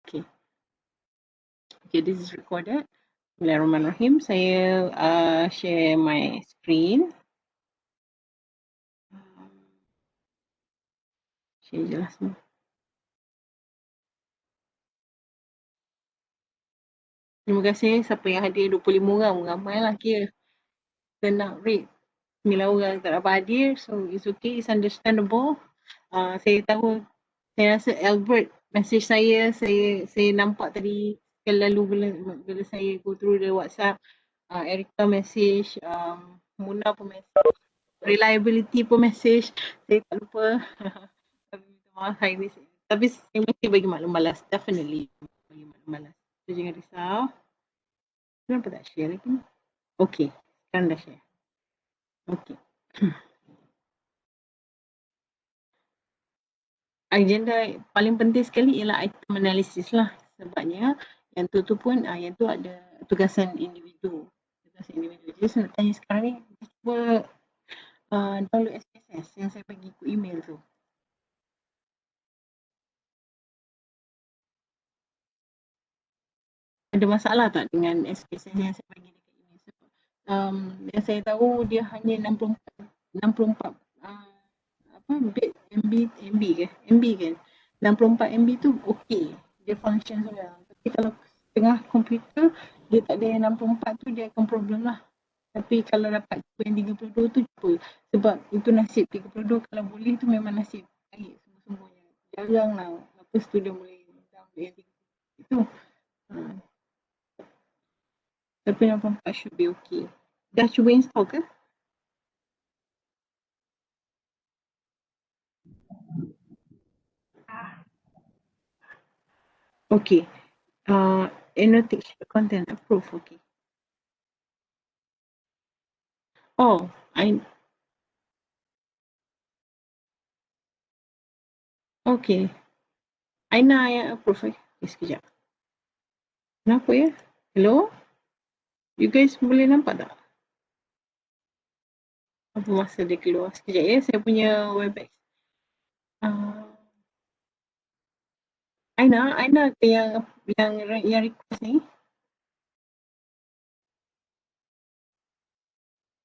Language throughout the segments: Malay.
Okay. Okay, this is recorded. Bismillahirrahmanirrahim. Saya share my screen. Share je lah semua. Terima kasih siapa yang hadir 25 orang. Ramai lah kira. Kita nak rate 9 orang tak dapat hadir. So it's okay, it's understandable. Saya tahu, saya rasa Albert message saya nampak tadi sekali lalu bila saya go through the WhatsApp. Erika message, Muna pun message, reliability pun message. Saya tak lupa. Tapi minta maaf hari ni. Tapi saya mesti bagi maklum balas. Definitely bagi maklum balas. So jangan risau. Kenapa tak share lagi? Okay, sekarang dah share. Okay. Agenda paling penting sekali ialah item analysis lah. Sebabnya yang tu pun yang tu ada tugasan individu. Jadi saya nak tanya sekarang ni, cuba download SPSS yang saya bagi ikut email tu. Ada masalah tak dengan SPSS yang saya bagi dekat email? Yang saya tahu dia hanya 64 MB ke? MB kan? 64 MB tu okey, dia function sudah. Tapi kalau tengah komputer dia tak ada yang 64 tu, dia akan problem lah. Tapi kalau dapat yang 32 tu cuba. Sebab itu nasib 32, kalau boleh tu memang nasib baik semua-semuanya. Jarang lah apa student boleh download yang 32 itu. Tapi 64 should be okay. Dah cuba install ke? Okay. Annotate content approve. Okay. Oh, okay. Aina yang approve. Okay, sekejap. Kenapa ya? Hello? You guys boleh nampak tak? Apa masa dia keluar? Sekejap ya, saya punya Webex. Aina ke yang request ni?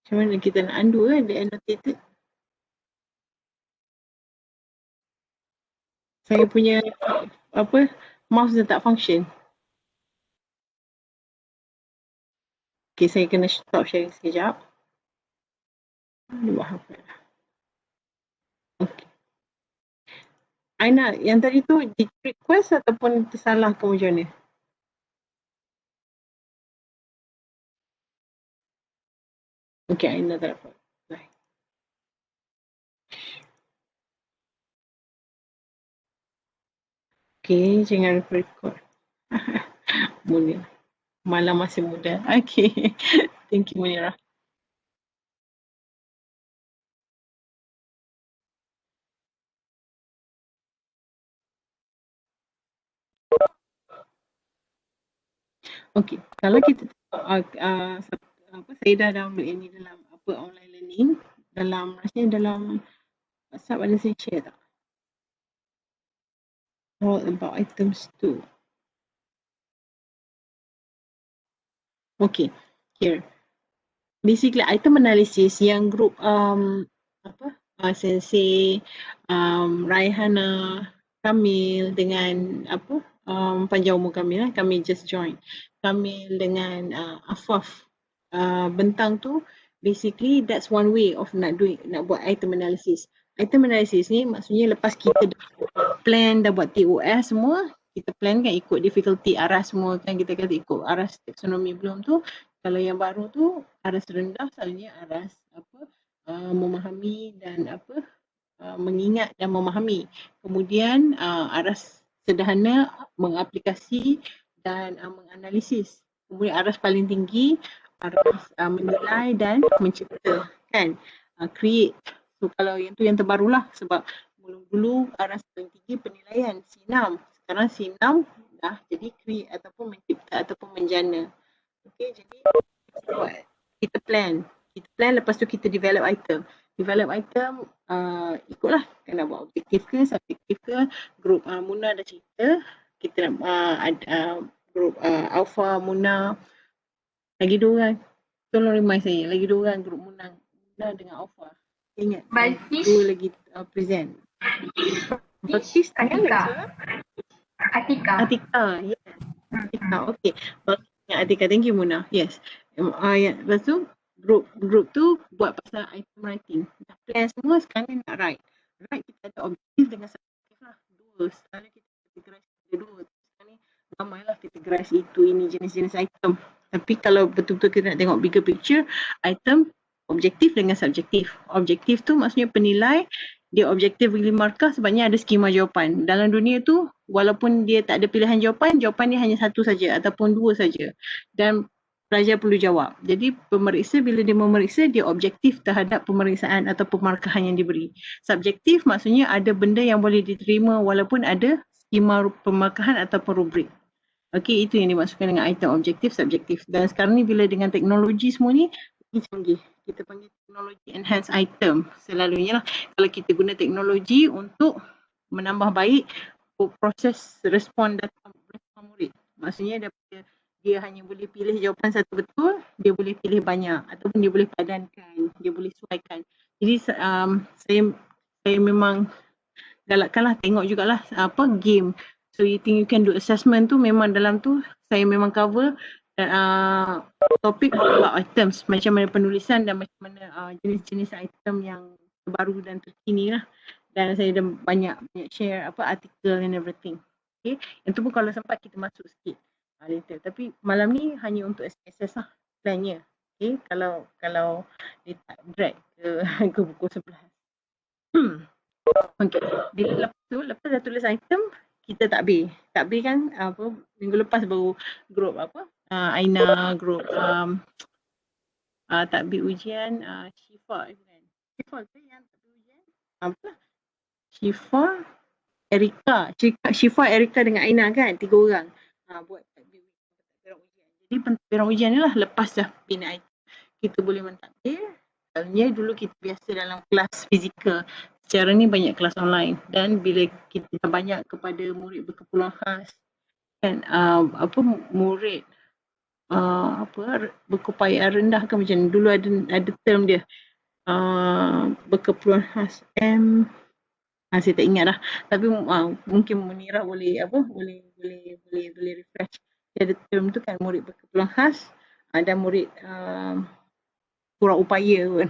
Macam mana kita nak undo dia annotated? Saya punya mouse dia tak function. Okay, saya kena stop sharing sekejap. Dia buat apa? Okay. Aina, yang tadi tu di request ataupun tersalah ke macam mana? Okay, Aina tak dapat. Okay, jangan record. Munir. Malam masih muda. Okay. Thank you, Munira. Okay, kalau kita saya dah download ini dalam online learning, rasanya dalam WhatsApp ada saya share tak? All about items 2. Okay, here. Basically item analysis yang group Sensei, Raihana, Kamil dengan panjang umur Kamil, kami just join. Kamil dengan Afaf bentang tu, basically that's one way of nak buat item analysis. Item analysis ni maksudnya lepas kita plan dah buat TOS semua, kita plan kan ikut difficulty aras semua kan, kita kata ikut aras taksonomi belum tu. Kalau yang baru tu aras rendah, selalunya aras memahami dan mengingat dan memahami. Kemudian aras sederhana mengaplikasi dan menganalisis. Kemudian aras paling tinggi aras menilai dan mencipta kan, create. So kalau yang tu yang terbarulah, sebab dulu aras paling tinggi penilaian C6, sekarang C6 dah jadi create ataupun mencipta ataupun menjana. Okay, jadi kita plan lepas tu kita develop item. Ikutlah kan nak buat objektif ke, subjektif ke. Group Muna dah cerita kita nak ada grup Alpha, Muna, lagi 2 orang. Tolong remind saya, lagi 2 orang grup Muna dengan Alpha. Ingat, Balkis. 2 lagi present. Balkis, Atika. Yes. Atika, okay. Balkis dengan Atika, thank you Muna. Yes. Lepas tu, grup tu buat pasal item writing. Dah plan semua, sekarang nak write. Write kita ada objektif dengan subjektif lah. 2. Sekarang kita categorize ada 2. Sekarang ni ramailah categorize itu, ini jenis-jenis item. Tapi kalau betul-betul kita nak tengok bigger picture, item objektif dengan subjektif. Objektif tu maksudnya penilai, dia objektif 5 markah sebabnya ada skema jawapan. Dalam dunia tu, walaupun dia tak ada pilihan jawapan, jawapan dia hanya 1 saja ataupun 2 saja. Dan pelajar perlu jawab. Jadi pemeriksa bila dia memeriksa, dia objektif terhadap pemeriksaan atau pemarkahan yang diberi. Subjektif maksudnya ada benda yang boleh diterima walaupun ada skema pemarkahan ataupun rubrik. Okey, itu yang dimaksudkan dengan item objektif, subjektif. Dan sekarang ni bila dengan teknologi semua ni, ini canggih. Kita panggil teknologi enhance item. Selalunya lah, kalau kita guna teknologi untuk menambah baik proses respon data murid. Maksudnya dia hanya boleh pilih jawapan satu betul, dia boleh pilih banyak ataupun dia boleh padankan, dia boleh sesuaikan. Jadi saya memang galakkanlah tengok jugalah game. So you think you can do assessment tu, memang dalam tu saya memang cover topik about items, macam mana penulisan dan macam mana jenis-jenis item yang terbaru dan terkini lah. Dan saya dah banyak share artikel and everything. Okay, yang tu pun kalau sempat kita masuk sikit later. Tapi malam ni hanya untuk assess lah plannya. Okay, kalau dia tak drag ke buku sebelah. Okay, lepas dah tulis item, kita takbir. Takbir kan minggu lepas baru grup Aina, grup takbir ujian Syifa kan. Syifa ke yang takbir ujian? Syifa, Erika dengan Aina kan, 3 orang buat pentadbiran ujian. Jadi pentadbiran ujian ni lah lepas dah bina item, kita boleh mentadbir. Selalunya dulu kita biasa dalam kelas fizikal. Secara ni banyak kelas online, dan bila kita dah banyak kepada murid berkeperluan khas kan, murid berkeupayaan rendah kan, macam dulu ada term dia berkeperluan khas saya tak ingat lah, tapi mungkin Munirah boleh refresh. Dia ada term tu kan, murid berkeperluan khas dan murid kurang upaya pun.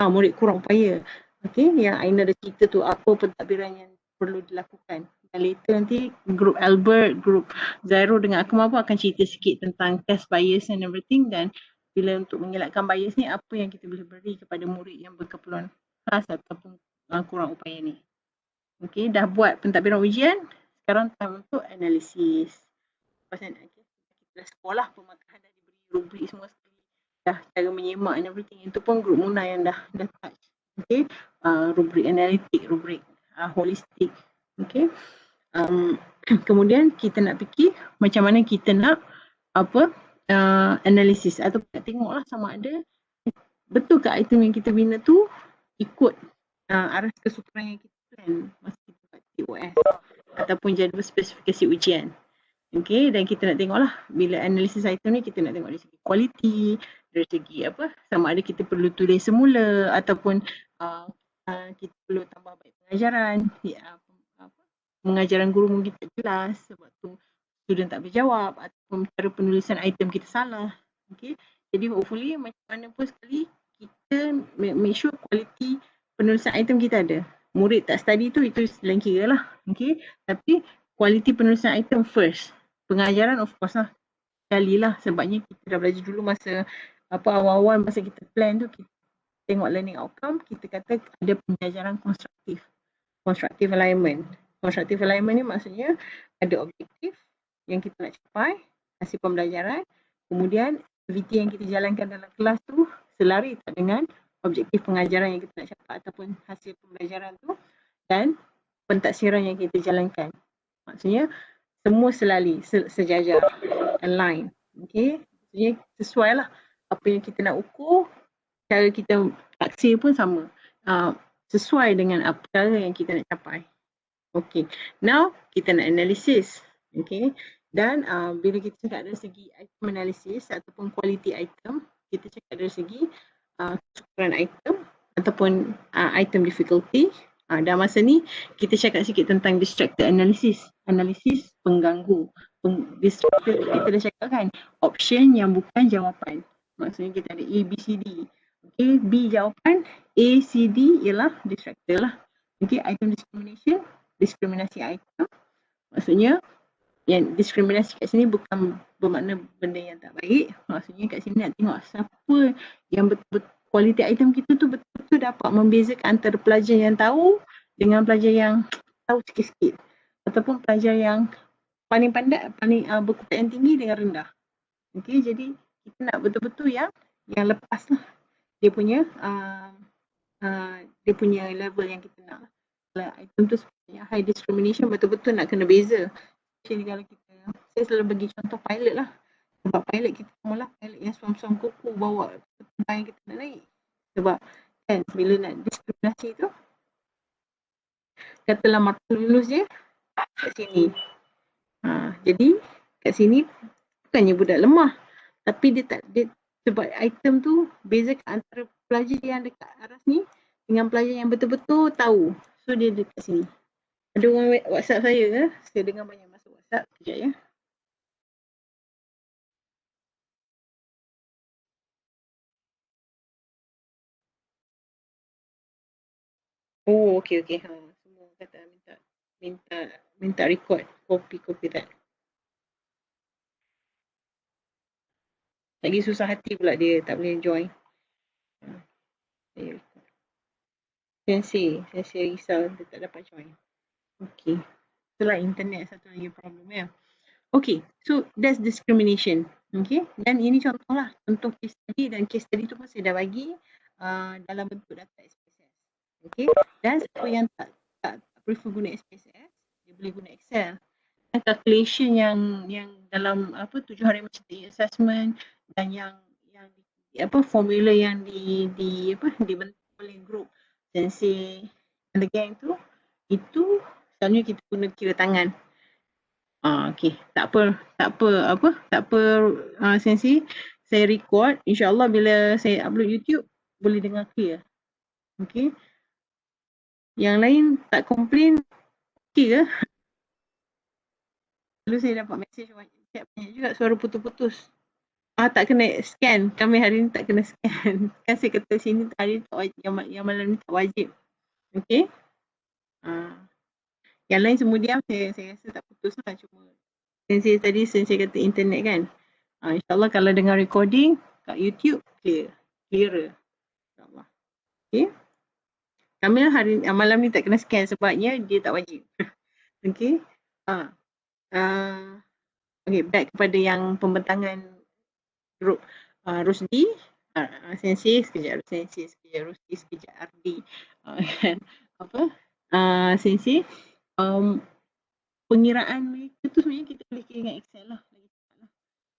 Murid kurang upaya. Okey, yang Aina ada cerita tu apa pentadbiran yang perlu dilakukan. Dan later nanti grup Albert, grup Zairo dengan Akmal pun akan cerita sikit tentang test bias and everything, dan bila untuk mengelakkan bias ni apa yang kita boleh beri kepada murid yang berkeperluan khas ataupun kurang upaya ni. Okey, dah buat pentadbiran ujian, sekarang time untuk analisis. Pasal kita dah sekolah, pemarkahan dah diberi rubrik semua sekali. Dah cara menyemak and everything. Itu pun grup Muna yang dah touch. Okey, rubrik analitik, rubrik holistik. Okey. Kemudian kita nak fikir macam mana kita nak analisis atau nak tengoklah sama ada betul ke item yang kita bina tu ikut arah kesukaran yang kita plan masa kita buat TOS ataupun jadual spesifikasi ujian. Okey, dan kita nak tengoklah bila analisis item ni, kita nak tengok dari segi kualiti, dari segi sama ada kita perlu tulis semula ataupun kita perlu tambah baik pengajaran. Pengajaran guru mungkin tak jelas sebab tu student tak berjawab, ataupun cara penulisan item kita salah. Okey, jadi hopefully macam mana pun sekali kita make sure kualiti penulisan item kita ada. Murid tak study tu, itu lain kira lah. Okey, tapi kualiti penulisan item first. Pengajaran of course lah, sekali lah, sebabnya kita dah belajar dulu masa awal-awal masa kita plan tu, kita tengok learning outcome, kita kata ada pembelajaran konstruktif. Constructive alignment. Constructive alignment ni maksudnya ada objektif yang kita nak capai, hasil pembelajaran, kemudian aktiviti yang kita jalankan dalam kelas tu selari tak dengan objektif pengajaran yang kita nak capai ataupun hasil pembelajaran tu, dan pentaksiran yang kita jalankan. Maksudnya semua selari, sejajar, align. Okay, maksudnya sesuai lah apa yang kita nak ukur, cara kita taksir pun sama. Sesuai dengan apa cara yang kita nak capai. Okay, now kita nak analisis. Okay. Dan bila kita cakap dari segi item analysis ataupun quality item, kita cakap dari segi kesukaran item ataupun item difficulty. Dan masa ni kita cakap sikit tentang distracted analysis. Analisis pengganggu. Distracted kita dah cakap kan, option yang bukan jawapan. Maksudnya kita ada A, B, C, D. Okay, B jawapan, A, C, D ialah distracted lah. Okay, item discrimination, diskriminasi item. Maksudnya yang diskriminasi kat sini bukan bermakna benda yang tak baik. Maksudnya kat sini nak tengok siapa yang betul-betul quality item kita tu betul-betul dapat membezakan antara pelajar yang tahu dengan pelajar yang tahu sikit-sikit. Ataupun pelajar yang paling pandai, paling berkepayaan tinggi dengan rendah. Okay, jadi kita nak betul-betul yang lepas lah dia punya level yang kita nak. Kalau item tu sebenarnya high discrimination, betul-betul nak kena beza. Jadi kalau kita, saya selalu bagi contoh pilot lah. Sebab pilot kita mula pilot yang suam-suam kuku bawa tempat yang kita nak naik. Sebab kan bila nak diskriminasi tu, katalah markah lulus je kat sini. Jadi kat sini bukannya budak lemah, tapi dia sebab item tu beza antara pelajar yang dekat aras ni dengan pelajar yang betul-betul tahu. So dia dekat sini. Ada orang WhatsApp saya ke? Saya dengar banyak masuk WhatsApp. Sekejap ya. Oh, okey. Semua kata minta record kopi tak. Lagi susah hati pula dia tak boleh join. Sensei risau dia tak dapat join. Okey. Itulah internet satu lagi problem ya. Okay, so that's discrimination. Okay, dan ini contohlah, contoh case study, dan case study tu pun saya dah bagi dalam bentuk data SPSS. Okay, dan siapa yang tak prefer guna SPSS, dia boleh guna Excel. Dan calculation yang dalam 7 hari macam assessment dan yang formula yang dibentuk oleh group sensei and the gang tu, itu selalunya kita guna kira tangan. Okey, tak apa Sensei, saya record, insyaAllah bila saya upload YouTube boleh dengar clear. Okey. Yang lain tak komplain, okey ke? Lalu saya dapat mesej banyak juga suara putus-putus. Tak kena scan, kami hari ni tak kena scan. Kan saya kata sini hari ni tak wajib, yang malam ni tak wajib. Okey. Yang lain semua diam, saya rasa tak putus lah, cuma Sensei tadi kata internet kan. InsyaAllah kalau dengar recording kat YouTube, clearer. InsyaAllah. Okay. Kami hari malam ni tak kena scan sebabnya dia tak wajib. Okay. Okay, back kepada yang pembentangan grup Rusdi. Sensei, sekejap Sensei, sekejap Rusdi, sekejap Ardi. Sensei, pengiraan mereka tu sebenarnya kita boleh kira dengan Excel lah.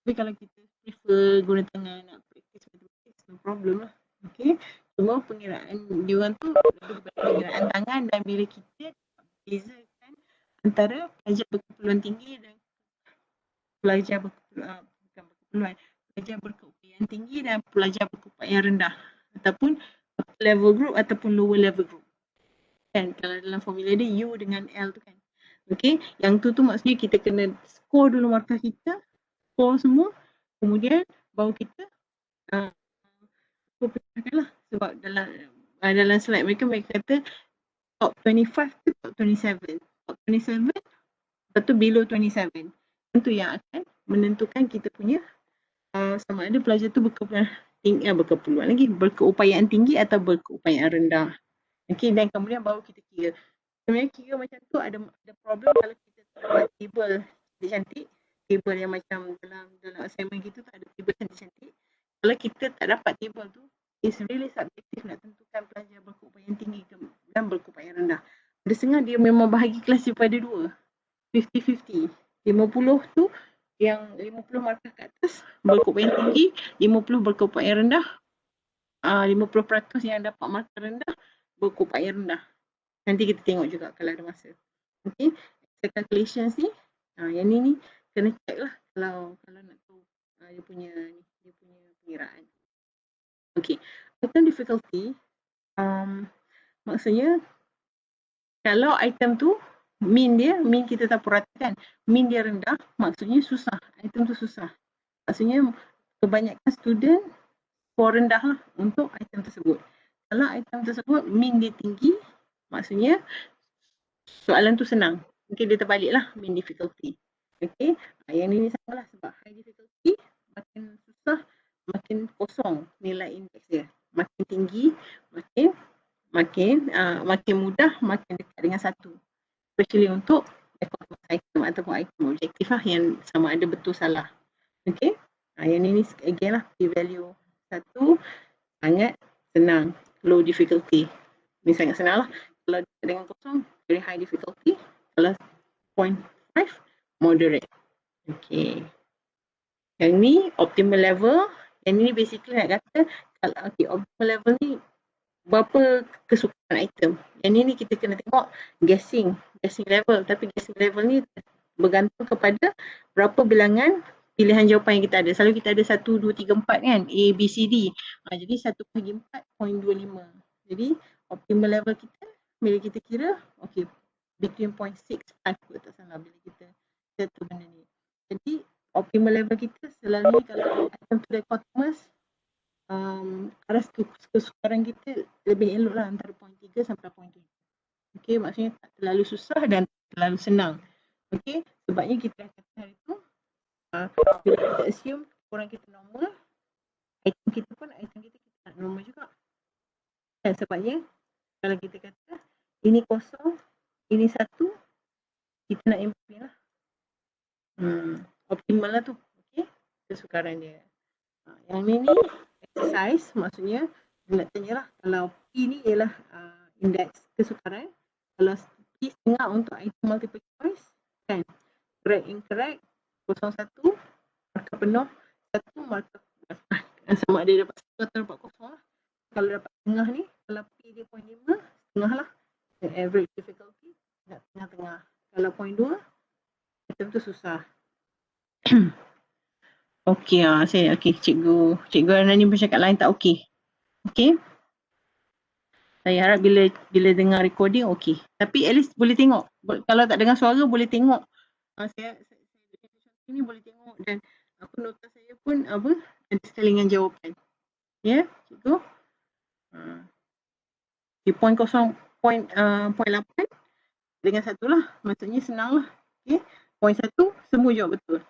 Tapi kalau kita prefer guna tangan nak practice mathematics, no problem lah. Okay. Cuma pengiraan diorang tu pengiraan tangan, dan bila kita bezakan antara pelajar berkeperluan tinggi dan pelajar berkeupayaan tinggi dan pelajar berkeupayaan rendah, ataupun level group ataupun lower level group. Kan kalau dalam formula dia U dengan L tu kan. Okay, yang tu maksudnya kita kena score dulu markah kita, score semua, kemudian baru kita lah. Sebab dalam slide mereka kata top 25 to top 27. Top 27 lepas tu below 27. Itu yang akan menentukan kita punya sama ada pelajar tu berkeperluan lagi, berkeupayaan tinggi atau berkeupayaan rendah. Okay, dan kemudian baru kita kira. Sebenarnya kira macam tu ada problem kalau kita tak buat table cantik, table yang macam dalam assignment gitu tu ada table cantik. Kalau kita tak dapat table tu, it's really subjective nak tentukan pelajar berkeupayaan tinggi dan berkeupayaan rendah. Ada setengah dia memang bahagi kelas daripada dua, 50-50. 50 tu yang 50 markah kat atas berkeupayaan tinggi, 50 berkeupayaan rendah, 50% yang dapat markah rendah berkeupayaan rendah. Nanti kita tengok juga kalau ada masa. Okay, calculations ni Yang ni kena check lah kalau nak tahu dia punya pengiraan. Okay, item difficulty maksudnya kalau item tu min kita tak perhatikan, min dia rendah, maksudnya susah, item tu susah. Maksudnya kebanyakan student skor rendah lah untuk item tersebut. Kalau item tersebut min dia tinggi, maksudnya soalan tu senang. Mungkin dia terbalik lah, min difficulty. Okay, yang ni sama lah sebab high difficulty makin susah, makin kosong nilai indeks dia. Makin tinggi, makin mudah, makin dekat dengan 1. Especially untuk item ataupun item objektif lah yang sama ada betul salah. Okay, yang ni again lah p-value 1 sangat senang, low difficulty. Ni sangat senang lah. Kalau dengan kosong, very high difficulty. Kalau 0.5, moderate. Okay. Yang ni optimal level. Yang ni basically nak kata, optimal level ni berapa kesukaan item. Yang ni kita kena tengok guessing level. Tapi guessing level ni bergantung kepada berapa bilangan pilihan jawapan yang kita ada. Selalu kita ada 1, 2, 3, 4 kan, A, B, C, D. Jadi 1/4 0.25. Jadi optimal level kita bila kita kira, okay, between 0.65 tak salah bila kita tu benda ni. Jadi optimal level kita selalu kalau item tu dichotomous, arah kesukaran kita lebih elok lah antara 0.3 sampai 0.7. Okay, maksudnya tak terlalu susah dan terlalu senang. Okay, sebabnya kita kata hari tu bila kita assume orang kita normal, item kita tak normal juga. Dan sebabnya kalau kita kata ini kosong, ini 1, kita nak improve lah. Optimal lah tu. Okay, kesukaran dia. Yang ni exercise, maksudnya nak tanya lah kalau P ni ialah indeks kesukaran, kalau P setengah untuk item multiple choice kan, correct incorrect 0,1, markah penuh 1, markah sama ada dapat 1 atau dapat kosong lah. Kalau dapat tengah ni, kalau P dia 0.5, tengah lah, the average difficulty nak tengah-tengah. Kalau 0.2, item tu susah. Okey, cikgu Anani bercakap lain tak okey. Okey. Saya harap bila dengar recording okey. Tapi at least boleh tengok. Kalau tak dengar suara boleh tengok. Saya ini boleh tengok dan nota saya pun ada selingan jawapan. Ya, cikgu. Di point 0.8 dengan 1 lah. Maksudnya senang lah. Okey. Point 1 semua jawab betul.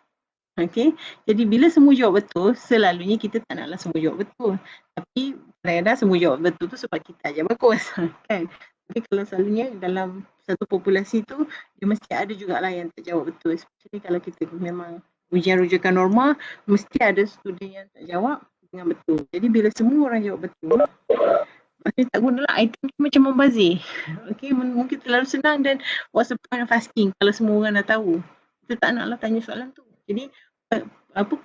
Okay, jadi bila semua jawab betul, selalunya kita tak naklah semua jawab betul. Tapi kadang-kadang semua jawab betul tu sebab kita aja bagus kan. Tapi kalau selalunya dalam satu populasi tu, dia mesti ada jugalah yang tak jawab betul. Especially kalau kita memang ujian rujukan normal, mesti ada student yang tak jawab dengan betul. Jadi bila semua orang jawab betul, maksudnya tak gunalah item tu macam membazir. Okay, mungkin terlalu senang dan what's the point of asking kalau semua orang dah tahu. Kita tak naklah tanya soalan tu. Jadi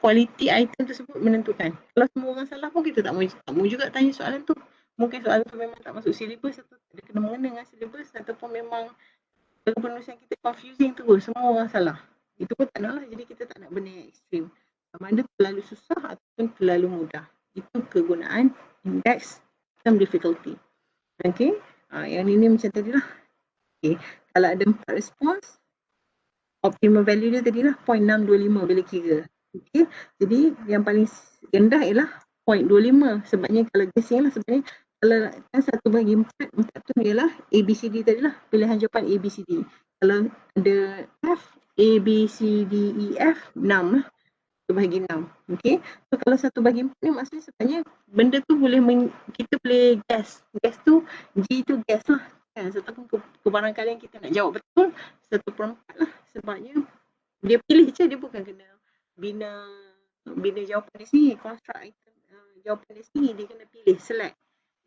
kualiti item tersebut menentukan. Kalau semua orang salah pun kita tak mau juga tanya soalan tu. Mungkin soalan tu memang tak masuk silibus atau tak ada kena mengena dengan silibus ataupun memang penulisan kita confusing tu, semua orang salah. Itu pun tak naklah, jadi kita tak nak benda yang ekstrim. Sama ada terlalu susah ataupun terlalu mudah. Itu kegunaan indeks term difficulty. Okay, yang ini macam tadi lah. Okay, kalau ada 4 respons, optimal value dia tadi lah 0.625 bila kira. Okay, jadi yang paling rendah ialah 0.25. Sebabnya kalau guessing lah, sebenarnya kalau kan 1/4, 4 tu ialah ABCD tadi lah, pilihan jawapan ABCD. Kalau ada F, A, B, C, D, E, F, 6 lah. 1/6. Okay, so kalau 1/4 ni maksudnya sebenarnya benda tu kita boleh guess. Guess tu, G tu guess lah. Kan, setahu kebarangkalian kita nak jawab betul, 1/4 lah. Sebabnya dia pilih je, dia bukan kena bina jawapan di sini, construct item jawapan di sini, dia kena pilih, select.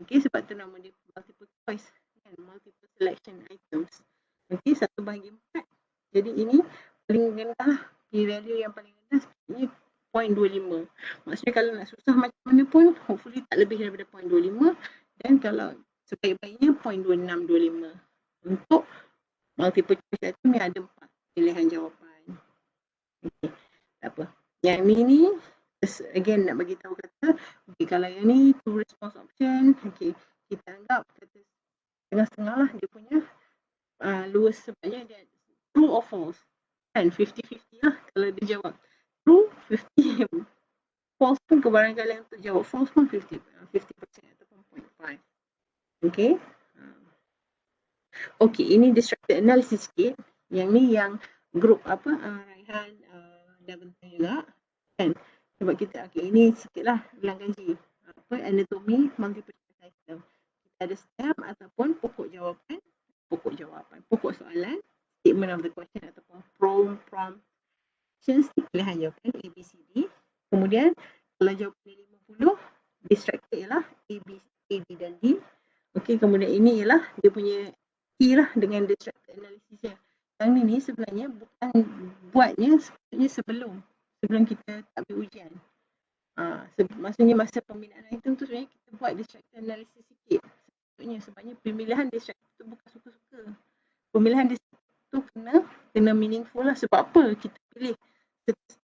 Okay, sebab tu nama dia multiple choice kan, multiple selection items. Okay, 1/4. Jadi ini paling rendah lah, p-value yang paling rendah sebenarnya 0.25. Maksudnya kalau nak susah macam mana pun, hopefully tak lebih daripada 0.25, dan kalau sebaik-baiknya 0.2625 untuk multiple choice item yang ada 4 pilihan jawapan. Yang ni again nak bagi tahu kata, okay, kalau yang ni two response option, okay, kita anggap kata setengah-setengah lah dia punya lowest sebabnya dia true or false. Kan 50-50 lah kalau dia jawab true 50, false pun kebarangkalian untuk jawab false pun 50% ataupun 0.5. Okay. Okay, ini distracted analysis sikit. Yang ni yang group apa Raihan dah bentang juga kan. Sebab kita okay, ini sikitlah ulang kaji apa anatomy multiple choice system. Kita ada STEM ataupun pokok jawapan, pokok soalan, statement of the question ataupun prompt questions, pilihan jawapan A, B, C, D. Kemudian kalau jawapan 50, distracted ialah A, B, dan D. Okey, kemudian ini ialah dia punya key lah dengan distracted analysis dia. Yang ni sebenarnya bukan buatnya sebenarnya sebelum kita ambil ujian. Maksudnya masa pembinaan item tu sebenarnya kita buat distracted analysis sikit. Sebabnya pemilihan distracted tu bukan suka-suka. Pemilihan distracted tu kena meaningful lah. Sebab apa kita pilih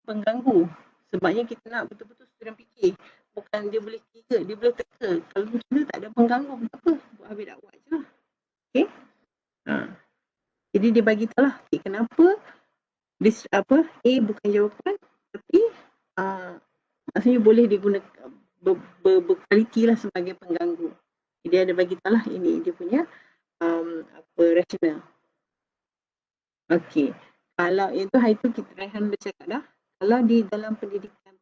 pengganggu? Sebabnya kita nak betul-betul student fikir. Bukan dia boleh kira, dia boleh teka. Kalau macam tu tak ada pengganggu, apa? Buat habis dakwah je lah. Okay? Jadi dia bagi tahu lah, okay, kenapa A bukan jawapan, tapi maksudnya boleh digunakan berkualiti lah sebagai pengganggu. Jadi ada bagi tahu lah ini dia punya rasional. Okay. Kalau itu hari tu kita Raihan bercakap dah. Kalau di dalam pendidikan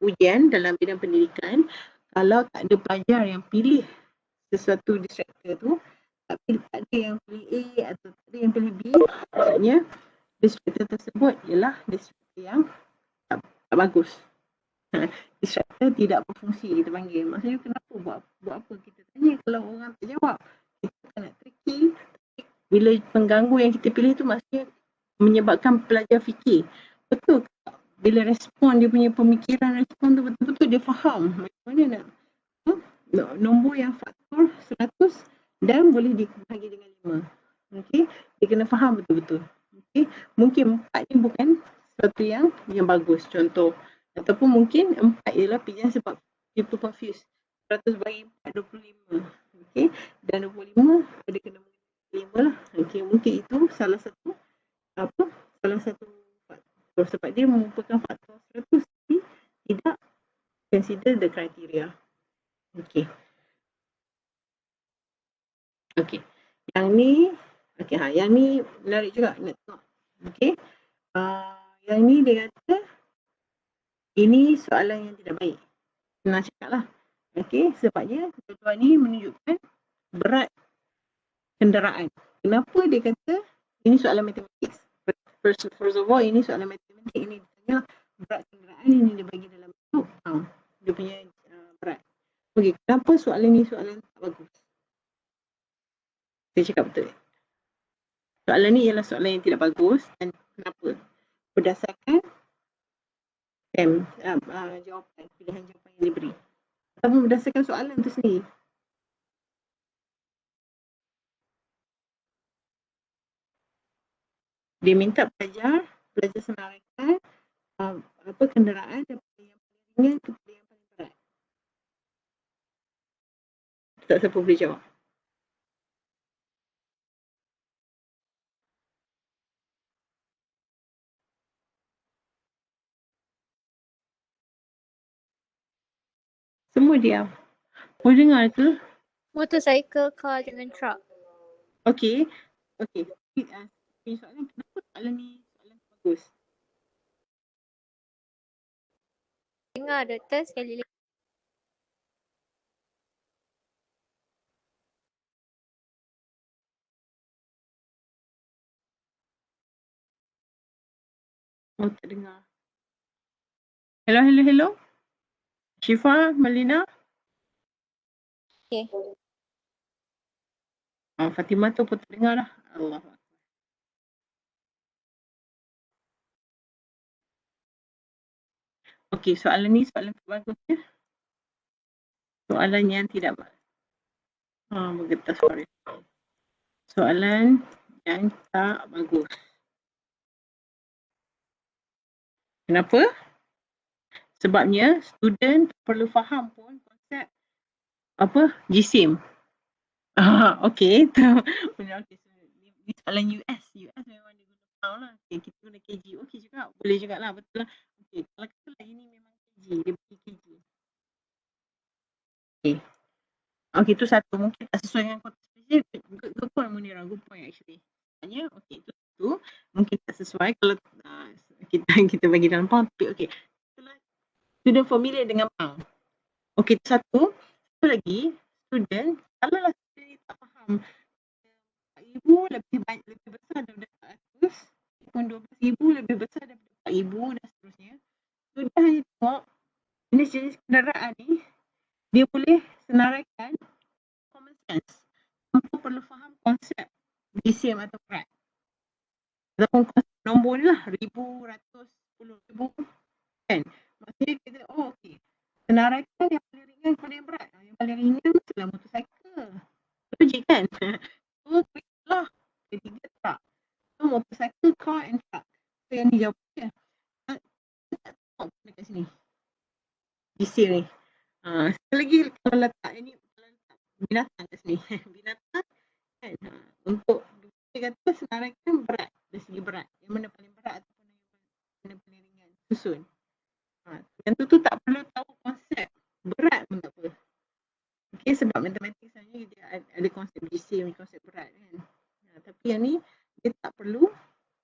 ujian dalam bidang pendidikan, kalau tak ada pelajar yang pilih sesuatu distractor tu, tapi tak ada yang pilih A atau tak ada yang pilih B, maksudnya distractor tersebut ialah distractor yang tak bagus. Distractor tidak berfungsi kita panggil. Maksudnya kenapa buat apa kita tanya kalau orang tak jawab? Kita nak tricky. Bila pengganggu yang kita pilih tu maksudnya menyebabkan pelajar fikir. Betul tak? Bila respon dia punya pemikiran respon tu betul-betul dia faham macam mana nak nombor yang faktor 100 dan boleh dibagi dengan 5. Okey, dia kena faham betul-betul. Okey, mungkin 4 ni bukan sesuatu yang bagus contoh, ataupun mungkin 4 ialah pilihan sebab people confused. 100 bagi 4 25. Okey, dan 25 ada kena 5 lah. Okey, mungkin itu salah satu faktor sebab dia merupakan faktor 100 tapi tidak consider the criteria. Okey. Okey. Yang ni yang ni menarik juga nak tengok. Okey. Yang ni dia kata ini soalan yang tidak baik. Nak cakaplah. Okey, sebabnya tuan ni menunjukkan berat kenderaan. Kenapa dia kata ini soalan matematik? First of all, ini soalan matematik, ini ditanya berat kenderaan, ini dia bagi dalam bentuk dia punya berat. Okey, kenapa soalan ni soalan tak bagus? Saya cakap betul. Soalan ni ialah soalan yang tidak bagus dan kenapa? Berdasarkan jawapan, pilihan jawapan yang diberi. Ataupun berdasarkan soalan tu sendiri. Dia minta pelajar senaraikan kenderaan daripada yang paling ringan kepada yang paling berat. Tak siapa boleh jawab. Semua diam. Boleh dengar ke? Motorcycle, car dengan truck. Okey. Soalan kenapa soalan ni soalan bagus? Dengar doktor sekali lagi. Oh, tak dengar. Hello. Syifa, Malina? Okay. Fatimah tu pun tak dengar dah. Allah. Okey, soalan ni soalan bagusnya. Soalan yang tidak bergetar suara. Soalan yang tak bagus. Kenapa? Sebabnya student perlu faham pun konsep apa GSIM. Okey. Okay. So, ni soalan US. US memang dia guna pound lah. Okay, kita guna KG. Okey juga. Boleh jugalah. Betul lah. Okey. Kalau katalah ini memang KG. Dia bagi KG. Okey. Okey, itu satu. Mungkin tak sesuai dengan konteks spesifik. Good point, Munirah. Good point actually. Maknanya, okey, itu satu. Mungkin tak sesuai kalau kita bagi dalam pound. Okey. Student familiar dengan pound. Okey, itu satu. Satu lagi, student, kalaulah student tak faham RM4,000 lebih besar daripada RM400, pun RM12,000 lebih besar daripada RM4,000 dan seterusnya. Sudah hanya tengok jenis-jenis kenderaan ni, dia boleh senaraikan common sense. Tanpa perlu faham konsep BCM atau berat. Ataupun konsep nombor ni lah, ribu, ratus, 10,000 kan. Maksudnya kita, okey. Senaraikan yang paling ringan kepada yang berat. Yang paling ringan mestilah motorcycle. Logik kan? So, lah. Ketiga truck. So, motorcycle, car and truck. So, yang dijawab dia. Kita tak tengok pun dekat sini. BCM ni. Sekali lagi, kalau letak ini, binatang kat sini. Binatang kan. Untuk dia kata senaraikan berat. Dari segi berat. Yang mana paling berat ataupun yang mana paling ringan. Susun. Yang tu tak perlu tahu konsep berat pun tak apa. Okay, sebab matematik sebenarnya dia ada konsep GC, konsep berat kan. Tapi yang ni dia tak perlu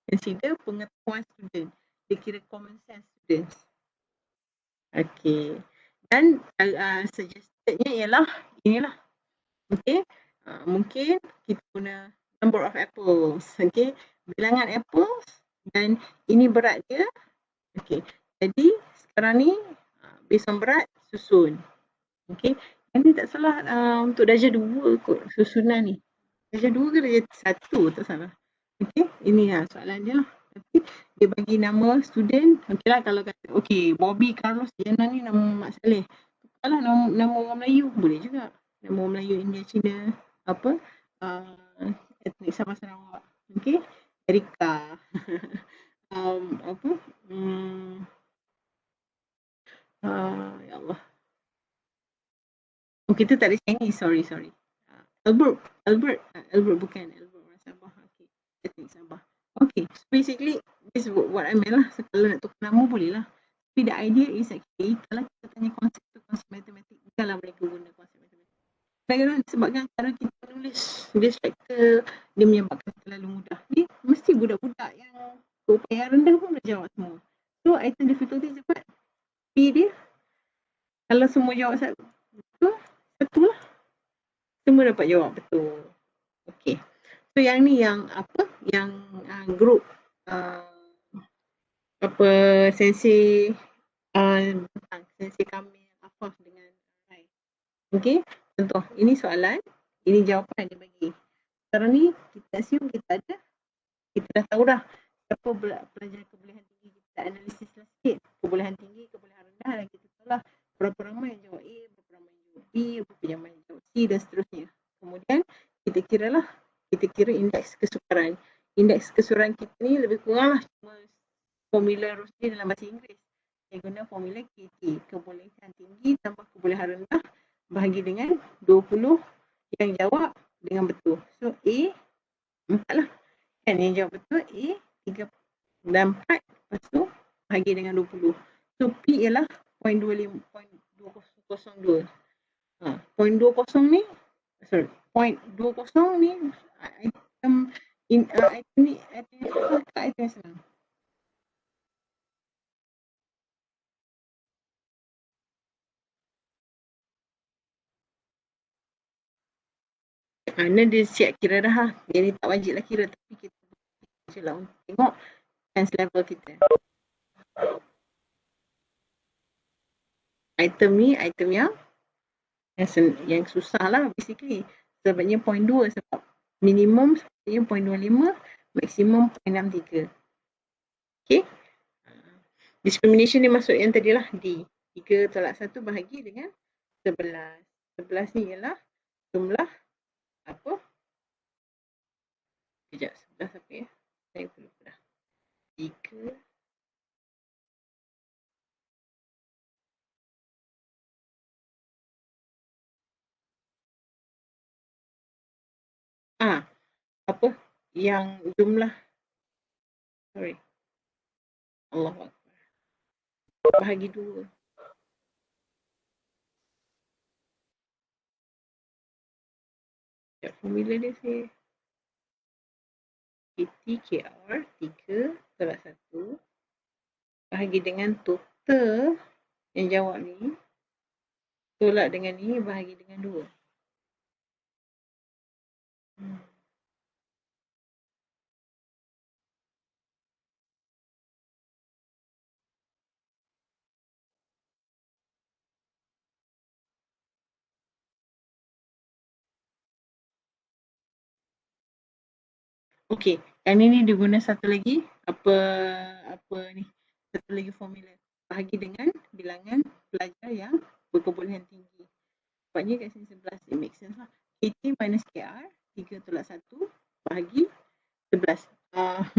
consider pengetahuan student. Dia kira common sense students. Okay. Dan suggested-nya ialah inilah. Okay. Mungkin kita guna number of apples. Okay. Bilangan apples dan ini berat dia. Okay. Jadi sekarang ni based on berat susun. Okay. Yang ni tak salah untuk darjah 2 kot susunan ni. Darjah 2 ke darjah 1 tak salah. Okay. Ini lah soalan dia lah. Tapi dia bagi nama student. Okay lah kalau kata okay Bobby, Carlos, Diana ni nama Mak Saleh. Tukarlah nama orang Melayu. Boleh juga. Nama orang Melayu, India, Cina. Apa? Etnik Sabah Sarawak. Okay. Erika. Apa? Ya Allah. Oh, kita tak ada Chinese. Sorry. Albert bukan. Albert orang Sabah. Okay. Etnik Sabah. Okay. So basically, this is what I meant lah. So, kalau nak tukar nama boleh lah. Tapi the idea is actually, kalau kita tanya konsep matematik, bukanlah mereka guna konsep matematik. Kadang-kadang disebabkan cara kita menulis dia spektor, dia menyebabkan terlalu mudah. Ni mesti budak-budak yang keupayaan rendah pun boleh jawab semua. So, item difficulty cepat. P dia, kalau semua jawab satu lah. Semua dapat jawab betul. Okay. So yang ni yang apa? Yang group sensei sensei kami apa dengan Rai. Okay. Contoh, ini soalan, ini jawapan yang dia bagi. Sekarang ni kita assume kita dah tahu dah siapa pelajar kebolehan tinggi, kita analisis lah sikit. Kebolehan tinggi, kebolehan rendah dan kita tahu lah berapa ramai yang jawab A, berapa ramai yang jawab B, berapa ramai yang jawab C dan seterusnya. Kemudian kita kira indeks kesukaran. Indeks kesukaran kita ni lebih kurang lah cuma formula Rosny dalam bahasa Inggeris. Saya guna formula KT, kebolehan tinggi tambah kebolehan rendah bahagi dengan 20 yang jawab dengan betul. So A 4 lah. Kan yang jawab betul A 3 dan 4, lepas tu bahagi dengan 20. So P ialah 0.202. 0.20 ni, sorry, 0.20 ni item ni item senang. Mana dia siap kira dah lah. Dia ni tak wajib lah kira, tapi kita je lah untuk tengok chance level kita. Item ni item yang susah lah basically. Sebabnya 0.2 sebab minimum sebabnya 0.25, maksimum 0.63. Okay. Discrimination ni masuk yang tadi lah D. 3/1 bahagi dengan 11. 11 ni ialah jumlah apa? Sekejap, 11 apa ya? Saya lupa dah. 3 apa yang jumlah, sorry, Allahu Akbar, bahagi 2. Sekejap, formula dia saya KTKR 3/1 bahagi dengan total yang jawab ni, tolak dengan ni bahagi dengan 2. Okey, yang ni dia guna satu lagi apa ni, satu lagi formula bahagi dengan bilangan pelajar yang berkebolehan tinggi. Sebabnya kat sini 11, it makes sense lah. KT minus KR 3/1 bahagi 11.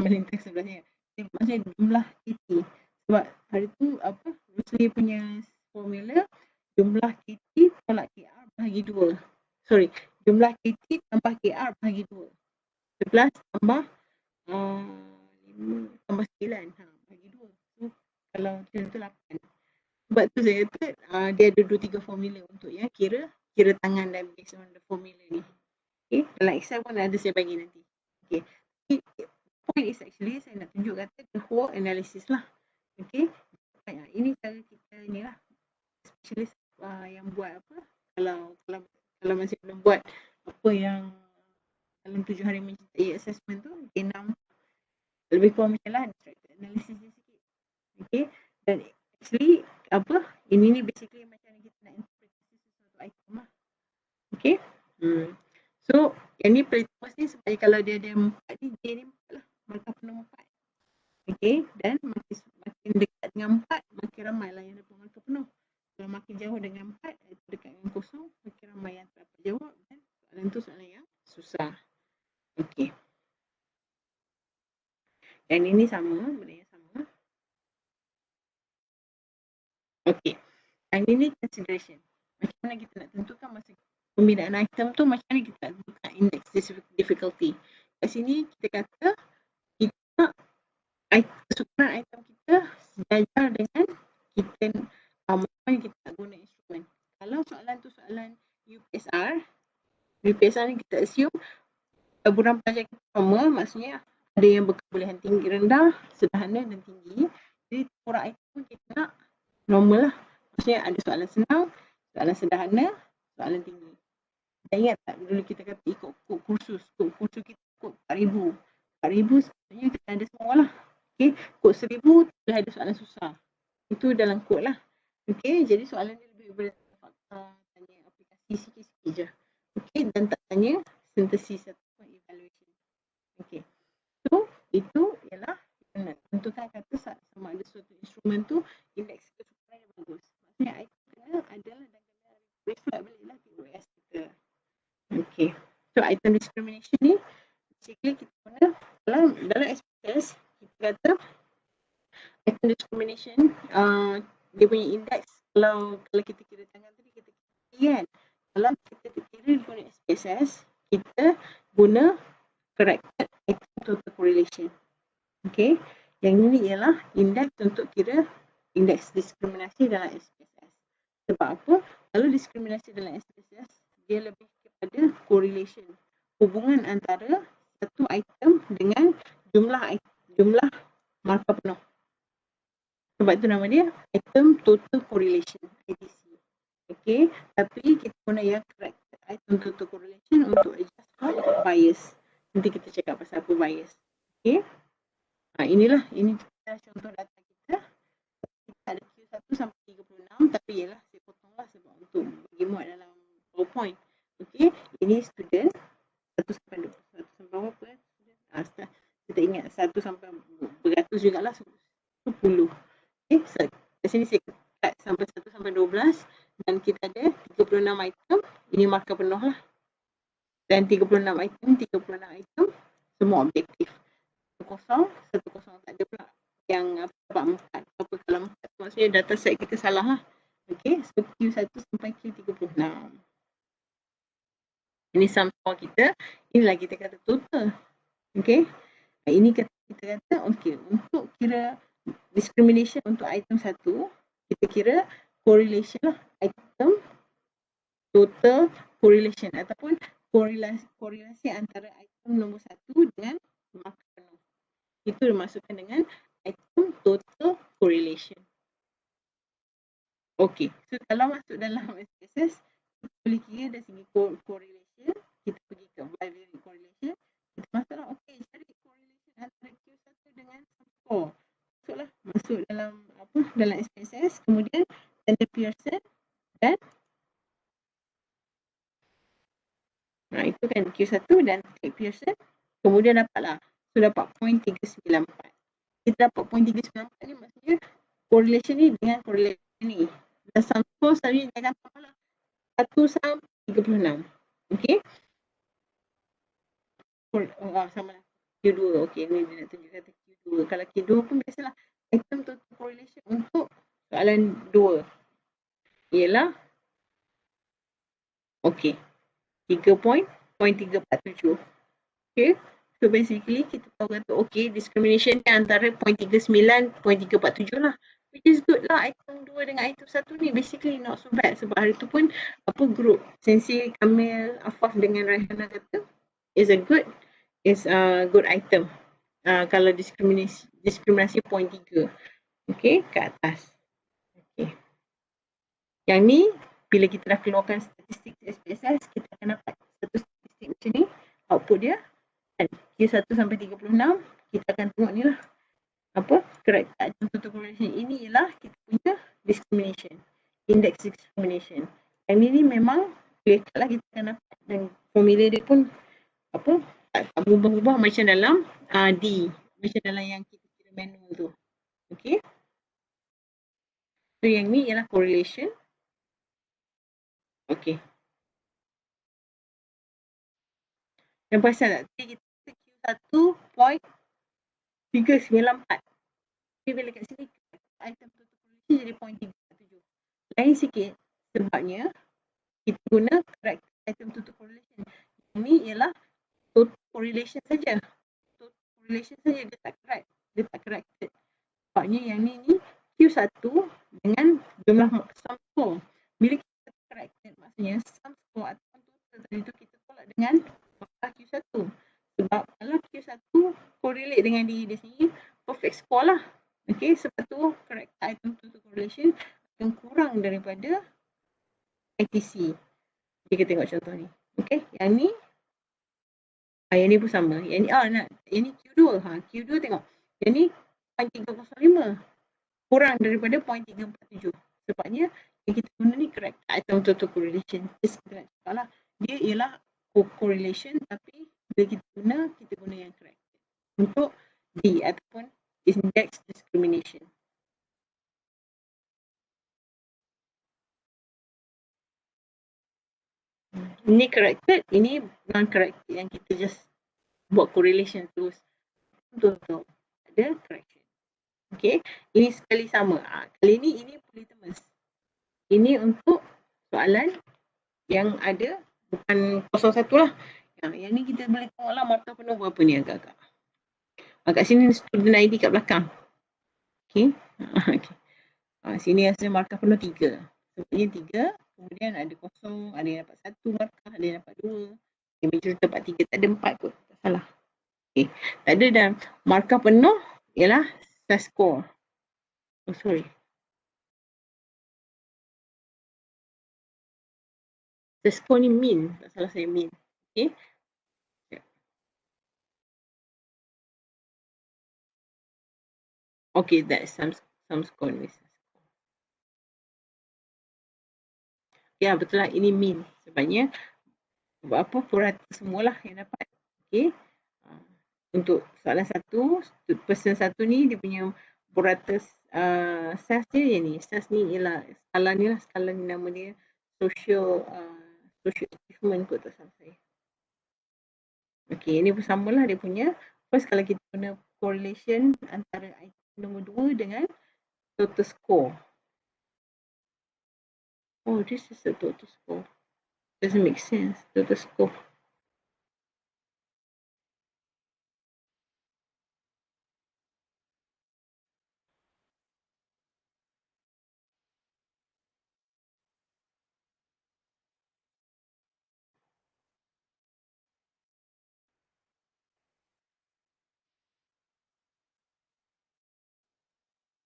Melintang 11 ni. Maksudnya jumlah KT. Sebab hari tu apa, Rusli punya formula jumlah KT tolak KR bahagi 2. Sorry, jumlah KT tambah KR bahagi 2. 11 tambah 5 tambah 9 bagi 2. So kalau macam tu 8. Sebab tu saya kata dia ada 2-3 formula untuk kira tangan dan based on the formula ni. Okay, dalam Excel pun ada saya bagi nanti. Okay, point is actually saya nak tunjuk kata the whole analysis lah. Okay, ini cara kita ni lah specialist yang buat apa, kalau masih belum buat apa yang dalam 7 hari mencintai assessment tu, K6 lebih kurang macam lah distracted analysis dia sikit. Okay, dan actually apa, ini ni basically macam kita nak interpretasi sesuatu item lah. Okay, so yang ni preterpose ni supaya kalau dia ada 4 ni, dia ni 4 lah, markah penuh 4. Okay, dan makin dekat dengan 4, makin ramai lah yang dapat markah penuh. Kalau makin jauh dengan 4, itu dekat dengan kosong, makin ramai yang tak dapat jawab, dan soalan tu soalan yang susah. Okay, yang ini sama, benda yang sama. Okay, yang ini consideration. Macam mana kita nak tentukan masa pembinaan item tu, macam mana kita nak tentukan index difficulty. Kat sini kita kata kita kesukaran item kita sejajar dengan kita macam mana kita nak guna instrumen. Kalau soalan tu soalan UPSR ni kita assume caburan pelajar kita sama, maksudnya ada yang berkebolehan tinggi, rendah, sederhana dan tinggi. Jadi kurang item kita nak normal lah. Maksudnya ada soalan senang, soalan sederhana, soalan tinggi. Dan ingat tak dulu kita kata ikut kod kursus kita kod 4,000. 4,000 sebenarnya kita ada semua lah. Okay, kod 1,000 dah ada soalan susah. Itu dalam kod lah. Okay, jadi soalan dia lebih fakta, tanya aplikasi sikit-sikit je. Okay, dan tak tanya sintesis atau evaluation. Okay, so itu ialah kita nak tentukan kata sama ada suatu instrumen tu indeks kesukaran yang bagus. Maksudnya item kena adalah dan kena reflect balik lah KOS kita. Okay, so item discrimination ni basically kita guna dalam SPSS kita kata item discrimination dia punya indeks, kalau kita kira tangan tadi kita kira kan, kalau kita kira guna SPSS kita guna corrected item total correlation. Okay, yang ini ialah indeks untuk kira indeks diskriminasi dalam SPSS. Sebab apa? Kalau diskriminasi dalam SPSS dia lebih kepada correlation, hubungan antara satu item dengan jumlah markah penuh. Sebab itu nama dia item total correlation, ITC. Okay, tapi kita guna yang corrected item total correlation untuk adjust for bias. Nanti kita cakap pasal apa bias. Okay, inilah, ini contoh data kita. Kita ada Q1 sampai 36, tapi ialah saya potonglah sebab untuk bagi muat dalam PowerPoint. Okay, ini student 1 sampai 2. 1 sampai berapa? Saya tak ingat, 1 sampai beratus jugalah, 10. Okay, di sini saya cut sampai 1 sampai 12 dan kita ada 36 item. Ini markah penuh lah. Dan 36 item semua objektif. 1 kosong tak ada pula yang dapat 4. Apa kalau 4 maksudnya data set kita salah lah. Okay, so Q1 sampai Q36. Ini sum score kita. Inilah kita kata total. Okay. Ini kita kata okay, untuk kira discrimination untuk item 1, kita kira correlation lah, item total correlation ataupun korelasi antara item nombor 1 dengan markah penuh. Itu dimasukkan dengan item total correlation. Okay, so kalau masuk dalam SPSS, kita boleh kira dari segi correlation, kita pergi ke bivariate correlation, kita masuklah, okay, cari correlation antara Q1 dengan score. Masuk dalam SPSS, kemudian tanda Pearson dan itu kan Q1 dan Pearson, kemudian dapatlah, so dapat 0.394. Kita dapat 0.394 ni maksudnya correlation ni dengan correlation ni. Dan sum score tadi dia kata 1 sampai 36. Okay. Sama lah. Q2. Okay, ni dia nak tunjuk kata Q2. Kalau Q2 pun biasalah item total correlation untuk soalan 2 ialah okay, 3.347. Okay. So basically kita tahu kata okay, discrimination ni antara 0.39, 0.347 lah. Which is good lah, item 2 dengan item 1 ni basically not so bad. Sebab hari tu pun group Sensei, Kamil, Afaf dengan Raihana kata is a good item. Kalau diskriminasi 0.3. Okay, ke atas. Okay. Yang ni bila kita dah keluarkan statistik SPSS, kita akan dapat satu statistik macam ni, output dia. Q1 sampai 36, kita akan tengok ni lah. Correct total correlation. Ini ialah kita punya discrimination. Index discrimination. Yang ni memang clear lah kita akan dapat. Dan formula dia pun tak berubah-ubah macam dalam D. Macam dalam yang kita kira manual tu. Okay. So yang ni ialah correlation. Okay. Yang pasal tak? Kita Q1.394. Tapi bila kat sini item total correlation jadi 0.347. Lain sikit sebabnya kita guna correct item total correlation. Ini ialah total correlation saja. Total correlation saja, dia tak correct. Dia tak corrected. Sebabnya yang ni Q1 dengan jumlah sum score. Bila kita corrected, maksudnya sum score ataupun total tadi tu kita tolak dengan Q1. Sebab kalau Q1 correlate dengan diri dia sendiri, perfect score lah. Okay, sebab tu correct item total correlation akan kurang daripada ITC. Okay, kita tengok contoh ni. Okay, yang ni pun sama. Yang ni Q2. Q2 tengok. Yang ni 0.305. Kurang daripada 0.347. Sebabnya yang kita guna ni correct item total correlation. Dia ialah correlation, tapi bila kita guna yang correct. Untuk D ataupun index discrimination. Ini corrected, ini non-corrected yang kita just buat correlation terus. Betul-betul. Ada correction. Okay, ini sekali sama. Kali ini polytomous. Ini untuk soalan yang ada bukan 01 lah. Yang ni kita boleh tengok lah markah penuh berapa ni agak-agak. Kat sini student ID kat belakang. Okay. Okay. Sini hasil markah penuh 3. Sebenarnya 3. Kemudian ada kosong, ada yang dapat 1 markah, ada yang dapat 2. Yang major dapat 3, tak ada 4 kot. Tak salah. Okay. Tak ada dan markah penuh ialah score. Oh, sorry. Score ni mean. Tak salah saya mean. Okay. Okay, that's some score. Ya, betul lah. Ini mean. Sebabnya purata semualah yang dapat. Okay. Untuk soalan 1, person 1 ni dia punya purata SAS dia ni. SAS ni ialah skala ni lah. Skala ni nama dia social achievement kot, tak salah saya. Okay, ini pun samalah dia punya. First kalau kita guna correlation antara item nombor 2 dengan total score. Oh, this is the total score. Doesn't make sense. Total score.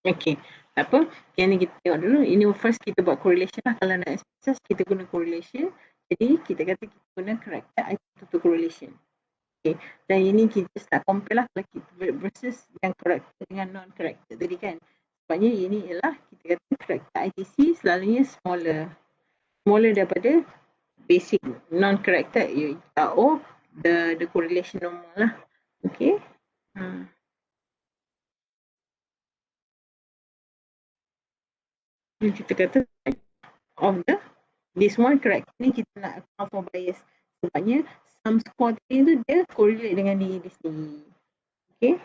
Okay, tak apa. Yang ni kita tengok dulu. Ini first kita buat correlation lah. Kalau nak SPSS, kita guna correlation. Jadi, kita kata kita guna character item to correlation. Okay. Dan ini kita start compare lah kalau kita versus yang character dengan non-character tadi kan. Sebabnya ini ialah kita kata character ITC selalunya smaller. Smaller daripada basic non-character. You tahu the correlation normal lah. Okay. Kita kata of the this one character ni kita nak account for bias. Sebabnya sum score tadi tu dia correlate dengan diri dia sendiri. Okay.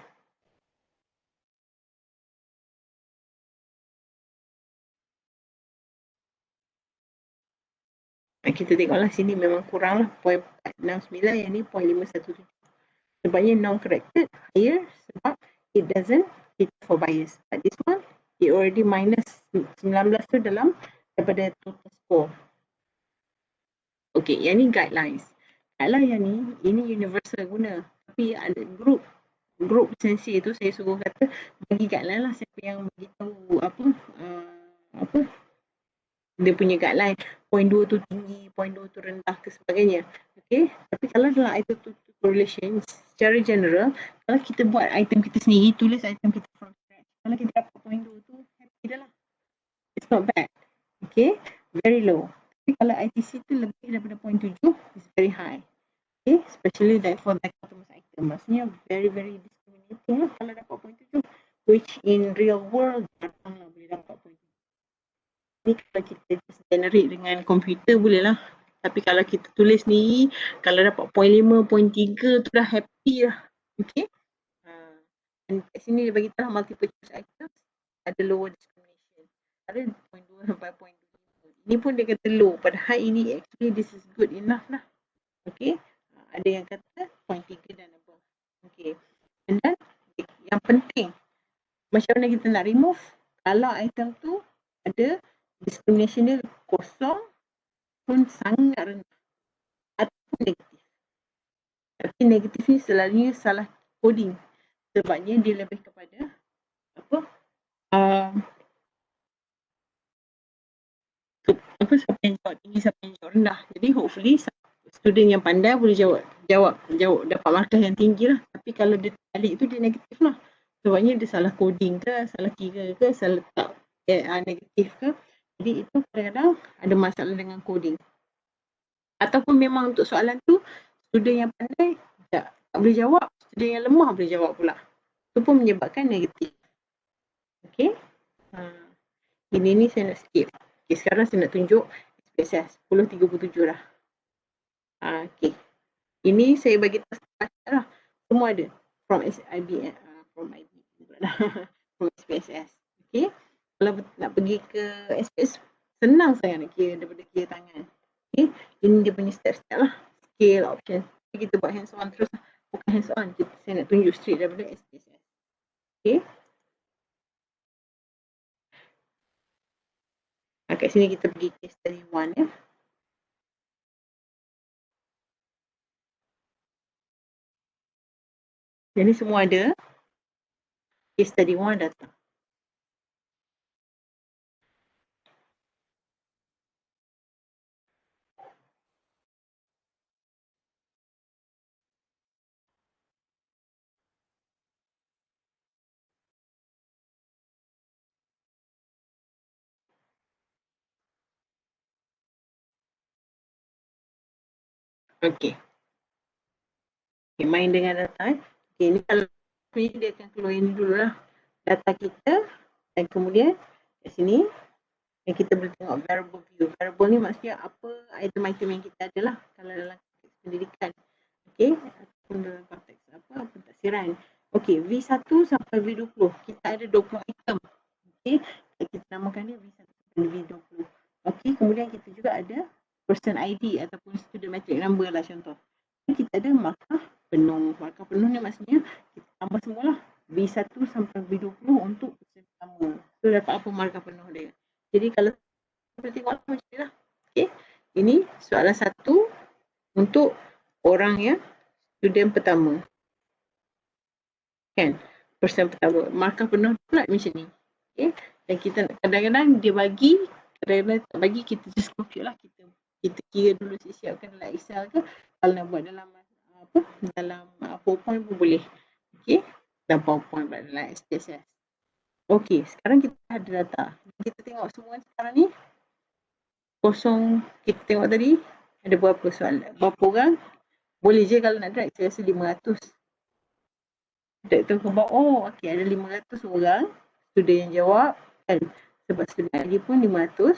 Kita tengoklah sini memang kurang lah. 0.69 yang ni 0.517. Sebabnya non-corrected higher sebab it doesn't fit for bias. But this one, it already minus 19 tu dalam daripada total score. Okay, yang ni guidelines. Guideline yang ni, ini universal guna. Tapi ada group sensi tu saya suruh kata bagi guideline lah siapa yang beritahu apa dia punya guideline 0.2 tu tinggi, 0.2 tu rendah ke sebagainya. Okay, tapi kalau dalam item tu correlation secara general, kalau kita buat item kita sendiri, tulis item kita from scratch, kalau kita dapat 0.2 tu happy dah lah. It's not bad. Okay, very low. Tapi kalau ITC tu lebih daripada 0.7, it's very high. Okay, especially that for dichotomous item. Maksudnya very discriminating lah kalau dapat 0.7, which in real world datang lah boleh dapat 0.7. Ni kalau kita just generate dengan komputer boleh lah. Tapi kalau kita tulis ni, kalau dapat 0.5, 0.3 tu dah happy lah. Okay. Dan kat sini dia bagi tahu multiple choice items ada lower discrimination. Ada 0.2 sampai 0.2. Ini pun dia kata low. Padahal ini actually this is good enough lah. Okay. Ada yang kata 0.3 dan above. Okay. And then yang penting, macam mana kita nak remove kalau item tu ada discrimination dia kosong pun sangat rendah ataupun negatif. Tapi negatif ni selalunya salah coding sebabnya dia lebih kepada siapa yang jawab tinggi, siapa yang jawab rendah. Jadi hopefully student yang pandai boleh jawab dapat markah yang tinggi lah. Tapi kalau dia balik tu dia negatif lah. Sebabnya dia salah coding ke, salah kira ke, salah letak negatif ke. Jadi itu kadang-kadang ada masalah dengan coding. Ataupun memang untuk soalan tu student yang pandai tak boleh jawab, student yang lemah boleh jawab pula. Itu pun menyebabkan negatif. Okay. Ini ni saya nak skip. Okay, sekarang saya nak tunjuk SPSS 1037 lah. Okay. Ini saya bagi tahu lah. Semua ada. From IB, from SPSS. Okay. Kalau nak pergi ke SPS, senang sangat nak kira daripada kira tangan. Okay. Ini dia punya step-step lah. Scale, option. Kita buat hands on terus. Bukan hands on. Saya nak tunjuk straight daripada SPSS. Okay. Kat sini kita pergi case study 1 ya. Jadi semua ada. Case study 1 datang. Okay. Okay, main dengan data. Okay, ni kalau dia akan keluar ini dulu lah. Data kita dan kemudian kat sini yang kita boleh tengok variable view. Variable ni maksudnya apa item-item yang kita ada lah kalau dalam konteks pendidikan. Okay, ataupun dalam konteks apa pentadbiran. Okay, V1 sampai V20. Kita ada 20 item. Okay, kita namakan dia V1 sampai V20. Okay, kemudian kita juga ada person ID ataupun student metric number lah contoh. Kita ada markah penuh. Markah penuh ni maksudnya kita tambah semualah V1 sampai V20 untuk person pertama. So dapat apa markah penuh dia. Jadi kalau kita tengok macam ni lah. Okay. Ini soalan 1 untuk orang yang student pertama. Kan? Person pertama. Markah penuh pula macam ni. Okay. Dan kita kadang-kadang dia bagi, kadang-kadang tak bagi, kita just compute lah. Kita kira dulu siapkan dalam Excel ke, kalau nak buat dalam dalam PowerPoint pun boleh. Okay. Dalam PowerPoint pula dalam SPSS. Okay, sekarang kita ada data. Kita tengok semua sekarang ni. Kosong, kita tengok tadi, ada berapa soalan, berapa orang. Boleh je kalau nak drag, saya rasa 500. Drag tu ke bawah, oh okay, ada 500 orang student yang jawab kan. Sebab student lagi pun 500.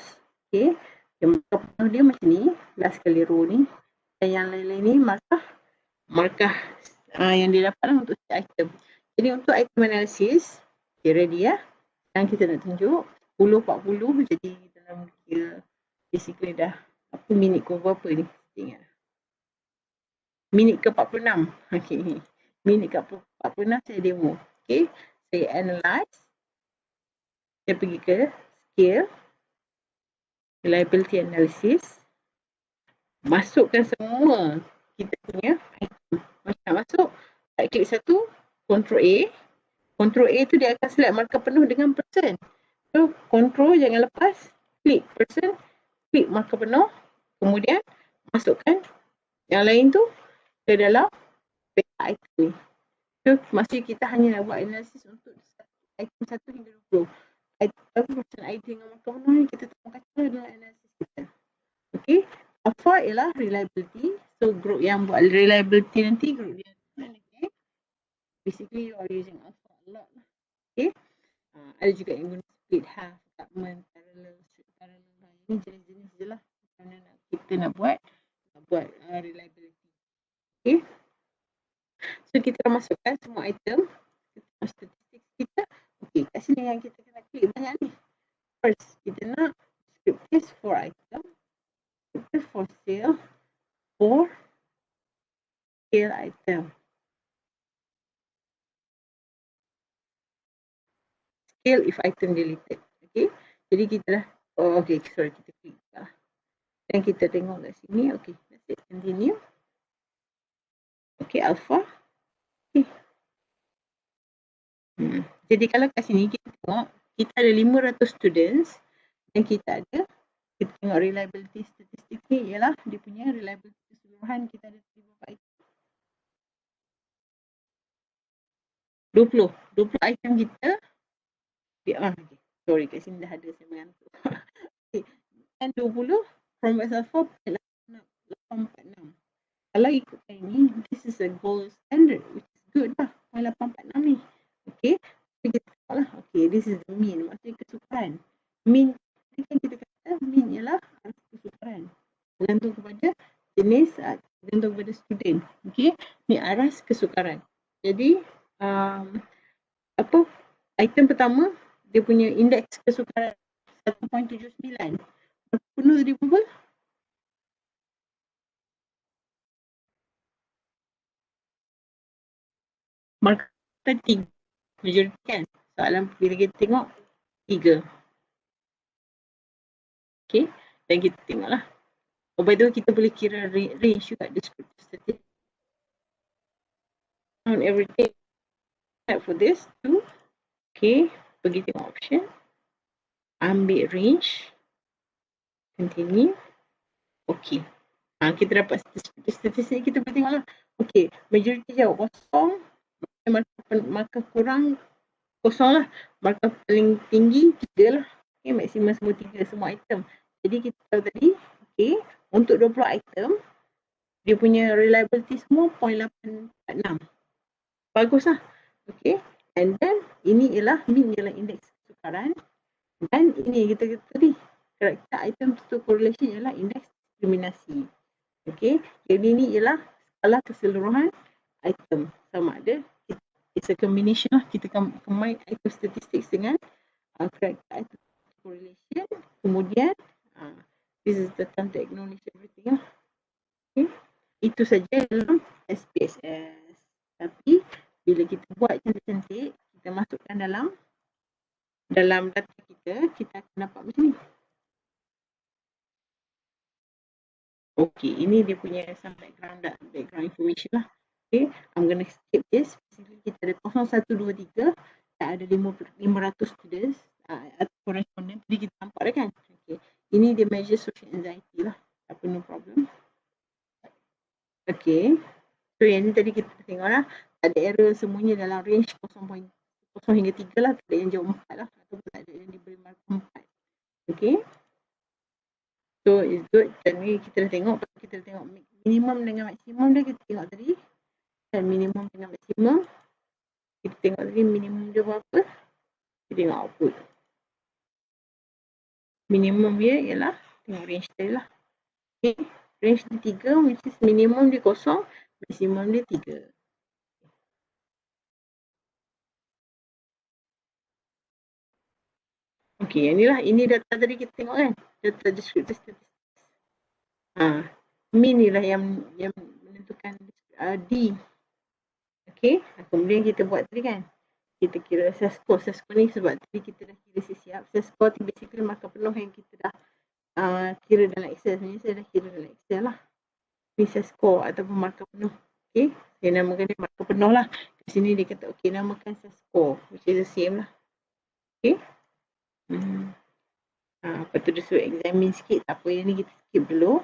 Okay, yang markah dia macam ni, last kali row ni. Dan yang lain-lain ni markah yang dia dapat lah untuk item. Jadi untuk item analysis, okay, ready ya. Sekarang kita nak tunjuk 10-40, jadi dalam kira basically dah apa minit ke berapa ni, ingat minit ke 46. Okay, minit ke 46 saya demo. Okay, saya analyze, saya pergi ke scale, reliability analysis, masukkan semua kita punya item. Macam nak masuk, right click satu, Ctrl A. Ctrl A tu dia akan select markah penuh dengan persen. So, Ctrl jangan lepas, klik persen, klik markah penuh, kemudian masukkan yang lain tu ke dalam beta item ni. So, maksudnya kita hanya nak buat analisis untuk item 1 hingga 20. Persen item dengan markah penuh ni kita tak kacau dalam analisis kita. Okay. Alpha ialah reliability. So, group yang buat reliability nanti, group dia. Okay. Basically, you are using alpha a lot. Okay. Ada juga yang guna split half, fragment, parallel. Ini jenis-jenis je lah. Kerana kita nak buat reliability. Okay. So, kita dah masukkan semua item. Kita masuk statistik kita. Okay, kat sini yang kita kena klik banyak ni. First, kita nak script test for item. Script test for sale. For scale item. Scale if item deleted. Okay. Jadi kita dah, okay, sorry, kita klik lah. Dan kita tengok kat sini. Okay, that's it. Continue. Okay, alpha. Okay. Jadi kalau kat sini kita tengok, kita ada 500 students dan kita tengok reliability statistik ni ialah dia punya reliability keseluruhan kita ada 20 item kita sorry kat sini dah ada saya mengantuk. Okay. Dan 20 from Excel 846. Kalau ikutkan ini, this is a gold standard which is good lah, 846 ni. Okay, kita tengok lah. Okay, this is the mean, maksudnya kesukaran. Mean, kita kata mean ialah kesukaran. Bergantung kepada jenis, bergantung kepada student. Okay, ni aras kesukaran. Jadi, item pertama, dia punya indeks kesukaran 1.79. Penuh tadi berapa? Markah 3. Majoriti kan? Soalan bila kita tengok 3. Okay, dan kita tengoklah. Oh, by the way, kita boleh kira range juga descriptive statistic. On everything. For this too. Okay, pergi tengok option. Ambil range. Continue. Okay. Kita dapat statistik kita boleh tengok lah. Okay, majoriti jawab kosong. Markah kurang kosong lah. Markah paling tinggi 3 lah. Okay, maksimum semua 3 semua item. Jadi kita tahu tadi, okay, untuk 20 item, dia punya reliability semua 0.846. Bagus lah. Okay, and then ini ialah mean ialah indeks kesukaran. Dan ini kita kata tadi, karakter item to correlation ialah indeks diskriminasi. Okay, jadi ini ialah skala keseluruhan item. Sama ada, it's a combination lah. Kita combine item statistics dengan karakter item correlation. Kemudian, this is the time to acknowledge everything lah. Okay, itu saja dalam SPSS. Tapi, bila kita buat cantik-cantik, kita masukkan dalam data kita akan dapat macam ni. Okay, ini dia punya some background information lah. Okay, I'm gonna skip this. Basically, kita ada 0123, kita ada 500 students. atau responden tadi kita nampak dah kan. Okay. Ini dia measure social anxiety lah. Apa no problem. Okay. So yang ni tadi kita tengok lah. Ada error semuanya dalam range 0.0 hingga 3 lah. Tak ada yang jauh 4 lah. Ataupun tak ada yang diberi markah 4. Okay. So it's good. Dan ni kita dah tengok. Kita dah tengok minimum dengan maksimum dia kita tengok tadi. Dan minimum dengan maksimum. Kita tengok tadi minimum dia berapa. Kita tengok output. Minimum dia ialah tengok range dia lah. Okay. Range dia 3 which is minimum dia 0. Maksimum dia 3. Okay, yang inilah. Ini data tadi kita tengok kan. Data descriptive statistics. Mean ni lah yang menentukan D. Okay. Kemudian kita buat tadi kan. Kita kira S-score. S-score ni sebab tadi kita dah kira siap. S-score tu basically markah penuh yang kita dah kira dalam Excel. Sebenarnya saya dah kira dalam Excel lah. Ni S-score ataupun markah penuh. Okay. Saya namakan dia markah penuh lah. Di sini dia kata okay, namakan S-score. Which is the same lah. Okay. Lepas tu dia suruh examine sikit. Tak apa, yang ni kita skip dulu.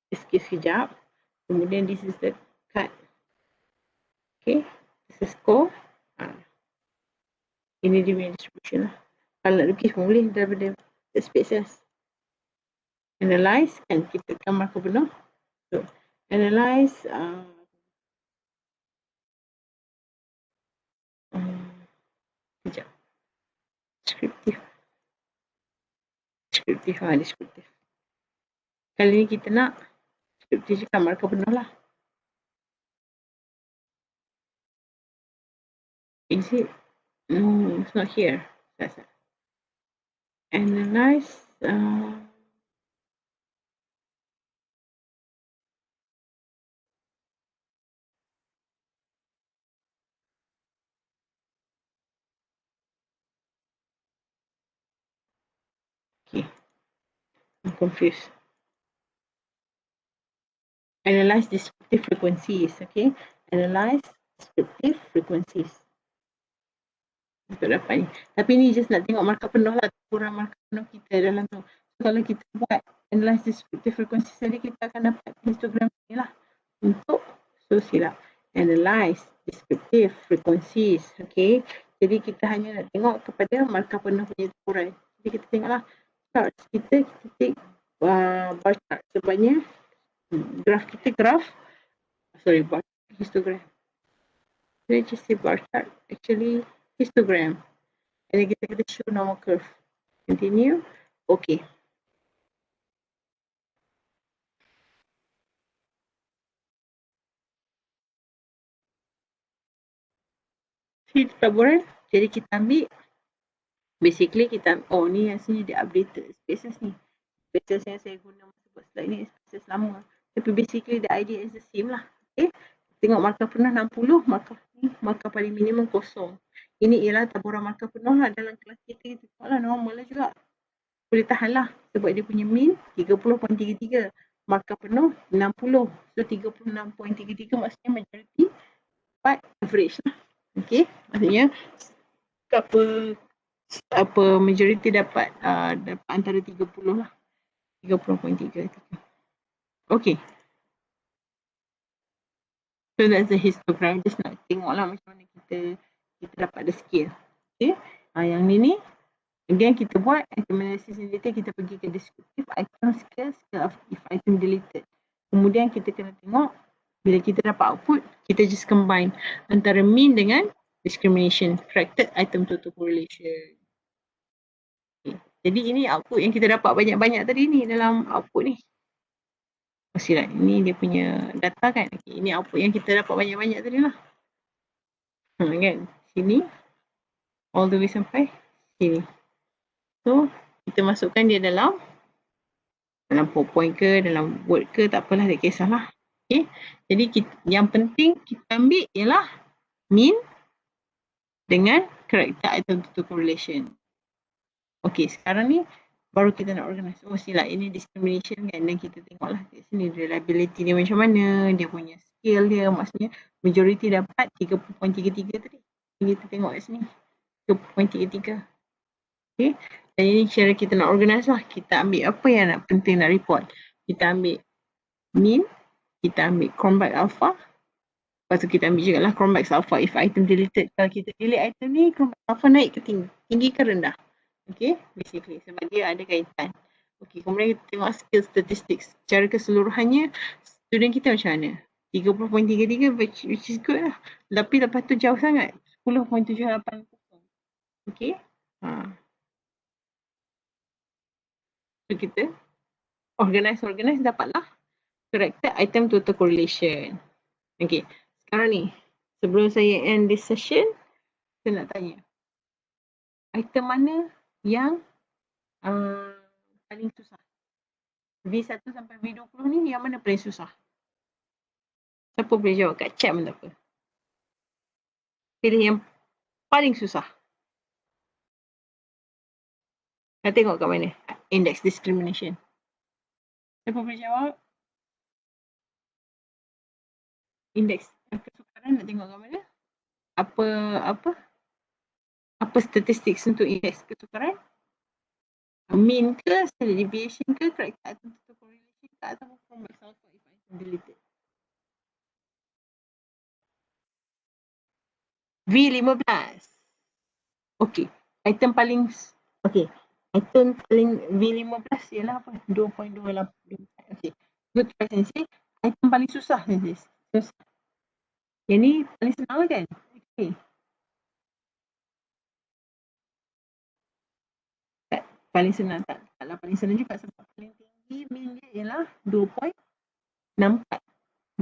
Kita skip sekejap. Kemudian this is the cut. Okay. This is score. Ini dia punya distribution lah. Kalau nak lukis pun boleh daripada spaces. Analyze kan, kita tekan markah penuh. So, analyze. Sekejap. Descriptive. Descriptive. Kali ni kita nak descriptive tekan markah penuh lah. Is it? No, it's not here. That's it. Analyze. Okay. I'm confused. Analyze descriptive frequencies. Okay. Analyze descriptive frequencies. Untuk dapat ni. Tapi ni just nak tengok markah penuh lah. Kurang markah penuh kita dalam tu. So, kalau kita buat analyze descriptive frequencies tadi, kita akan dapat histogram ni lah. Untuk, so silap. Analyze descriptive frequencies. Okay. Jadi kita hanya nak tengok kepada markah penuh punya ukuran. Jadi kita tengoklah charts kita take bar chart. Sebabnya graf kita bar histogram. Let's just say bar chart. Actually histogram. And then kita show normal curve. Continue. Okay. See taburan. Jadi kita ambil. Basically kita, oh ni yang sini dia updated spaces ni. Spaces yang saya guna masa buat slide ni spaces lama. Tapi basically the idea is the same lah. Okay. Tengok markah penuh 60. Markah ni, markah paling minimum 0. Ini ialah taburan markah penuh lah dalam kelas kita. Kita tengok lah normal lah juga. Boleh tahan lah. Sebab dia punya mean 30.33. Markah penuh 60. So 36.33 maksudnya majority. But average lah. Okay. Maksudnya apa majority dapat antara 30 lah. 30.33. Okay. So that's the histogram. Just nak tengok lah macam mana kita dapat the scale. Okay. Yang ni kemudian kita buat item analysis in detail. Kita pergi ke descriptive item scale of if item deleted. Kemudian kita kena tengok bila kita dapat output, kita just combine antara mean dengan discrimination, corrected item total correlation. Okay. Jadi ini output yang kita dapat banyak-banyak tadi ni dalam output ni. Silat, ini dia punya data kan. Okay, ini output yang kita dapat banyak-banyak tadi lah. Kan, sini all the way sampai sini. So, kita masukkan dia dalam PowerPoint ke, dalam Word ke, tak apalah, tak kisahlah. Okay, jadi yang penting kita ambil ialah mean dengan corrected item total correlation. Okay, sekarang ni baru kita nak organize. Oh silap, ini discrimination kan. Dan kita tengoklah kat sini reliability dia macam mana. Dia punya scale dia. Maksudnya majority dapat 30.33 tadi. Kita tengok kat sini. 30.33. Okay. Dan ini cara kita nak organize lah. Kita ambil apa yang nak penting nak report. Kita ambil mean, kita ambil Chromebug Alpha. Lepas tu kita ambil juga lah Chromebug Alpha if item deleted. Kalau kita delete item ni, Chromebug Alpha naik ke tinggi? Tinggi ke rendah? Okay, basically. Sebab dia ada kaitan. Okay, kemudian kita tengok skill statistics. Secara keseluruhannya, student kita macam mana? 30.33 which is good lah. Tapi lepas tu jauh sangat. 10.780. Okay. So kita organize dapatlah corrected item total correlation. Okay. Sekarang ni, sebelum saya end this session, saya nak tanya. Item mana yang paling susah? V1 sampai V20 ni yang mana paling susah? Siapa boleh jawab kat chat pun tak apa. Pilih yang paling susah. Nak tengok kat mana? Index discrimination. Siapa boleh jawab? Index kesukaran nak tengok kat mana? Apa statistik untuk indeks kesukaran? Mean ke, standard deviation ke, correct item total correlation ke, ataupun Chromebug Alpha if item deleted? V15. Okey, item paling V15 ialah apa? 2.28. Okey. Good question. Item paling susah ni. Yang ni paling senang kan? Okey. Paling senang taklah paling senang juga sebab paling tinggi mean dia ialah 2.64.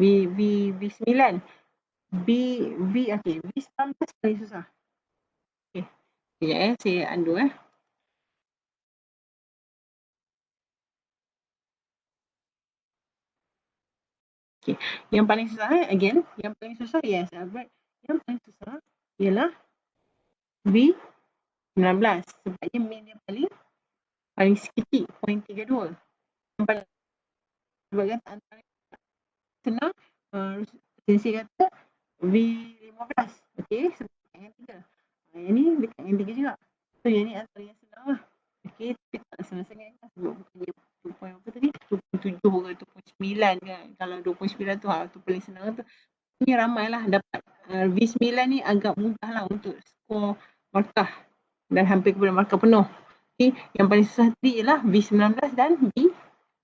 V9. V19 paling susah. Okey. Sekejap saya undo Okay. Yang paling susah yang paling susah yes, Albert. Yang paling susah ialah V19 sebabnya mean dia paling sikit 0.32. Yang paling sebab kata antara senang sensei kata V15. Okey, sebab yang 3. Yang ni dekat yang 3 juga. So yang ni antara yang senang lah. Okey, tapi tak senang sangat kan sebab bukannya 2.7 ke 2.9 kan. Kalau 2.9 tu paling senang tu. Ni ramai lah dapat V9 ni agak mudah lah untuk skor markah dan hampir kepada markah penuh. Okay. Yang paling susah tadi ialah V19 dan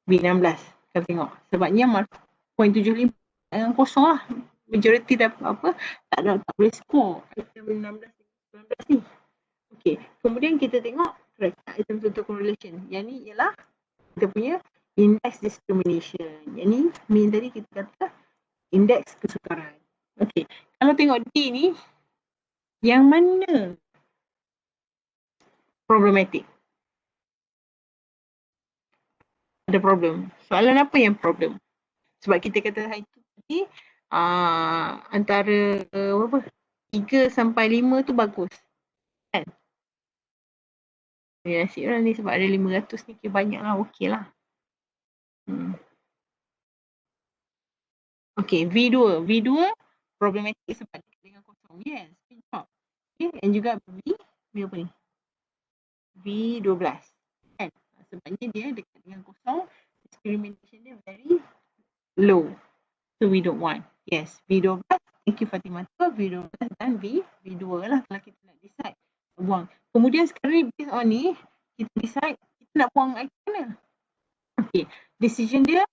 V16. Kita tengok. Sebabnya markah 0.75 yang kosong lah. Majoriti dah tak boleh skor item 16 ni. Okay. Kemudian kita tengok item total correlation. Yang ni ialah kita punya index discrimination. Yang ni mean tadi kita kata indeks kesukaran. Okey, kalau tengok D ni, yang mana problematik? Ada problem. Soalan apa yang problem? Sebab kita kata itu tadi antara 3 sampai 5 tu bagus. Kan? Ya, nasib lah ni sebab ada 500 ni banyak lah, okey lah. Okey, V2 problematik sebab dekat dengan kosong. Yes, good job. Okay, and juga V apa ni? V12. Kan? Sebabnya dia dekat dengan kosong, discrimination dia very low. So we don't want. Yes, V12. Thank you Fatimah. V12 dan V2 lah kalau kita nak decide. Buang. Kemudian sekarang ni based on ni, kita decide kita nak buang item mana. Okay. Decision dia,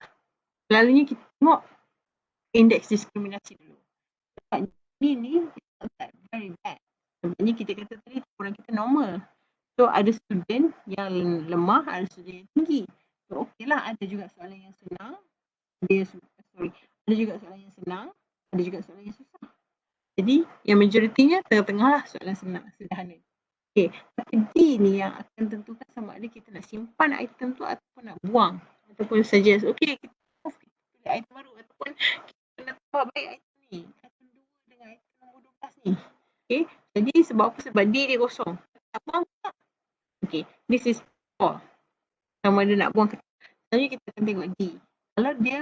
selalunya kita tengok indeks diskriminasi dulu. Sebab ni very bad. Sebabnya kita kata tadi orang kita normal. So ada student yang lemah, ada student yang tinggi. So okey lah, ada juga soalan yang senang. Ada juga soalan yang senang, ada juga soalan yang susah. Jadi yang majoritinya tengah-tengah lah soalan senang, sederhana. Okay, tapi D ni yang akan tentukan sama ada kita nak simpan item tu ataupun nak buang. Ataupun suggest, okay kita pilih item baru ataupun kita nak tambah baik item ni. Item 2 dengan item nombor 12 ni. Okay, jadi sebab apa? Sebab D dia kosong. Tak buang tak? Okay, this is all. Sama ada nak buang ke tak. Selanjutnya kita akan tengok D. Kalau dia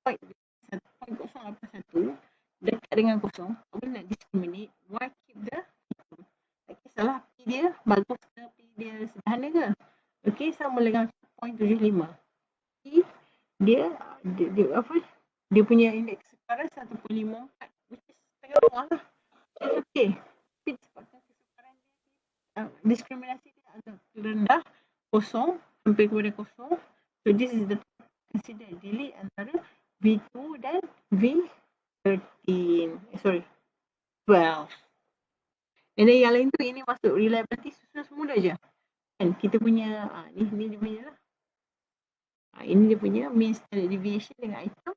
point 0.081 dekat dengan kosong, tak boleh nak discriminate. Why keep the tak kisahlah P dia bagus ke, P dia sederhana ke? Okey, sama dengan 0.75. Okay. Dia apa? Dia punya indeks kesukaran 1.54, which is tengah bawah lah. It's okay. Tapi disebabkan kesukaran dia, diskriminasi dia agak rendah, kosong, hampir kepada kosong. So this is the consider delete antara V2 dan V13. Sorry, 12. And then yang lain tu ini masuk reliability semua dah je. Kan kita punya ni dia punya lah. Ini dia punya mean standard deviation dengan item.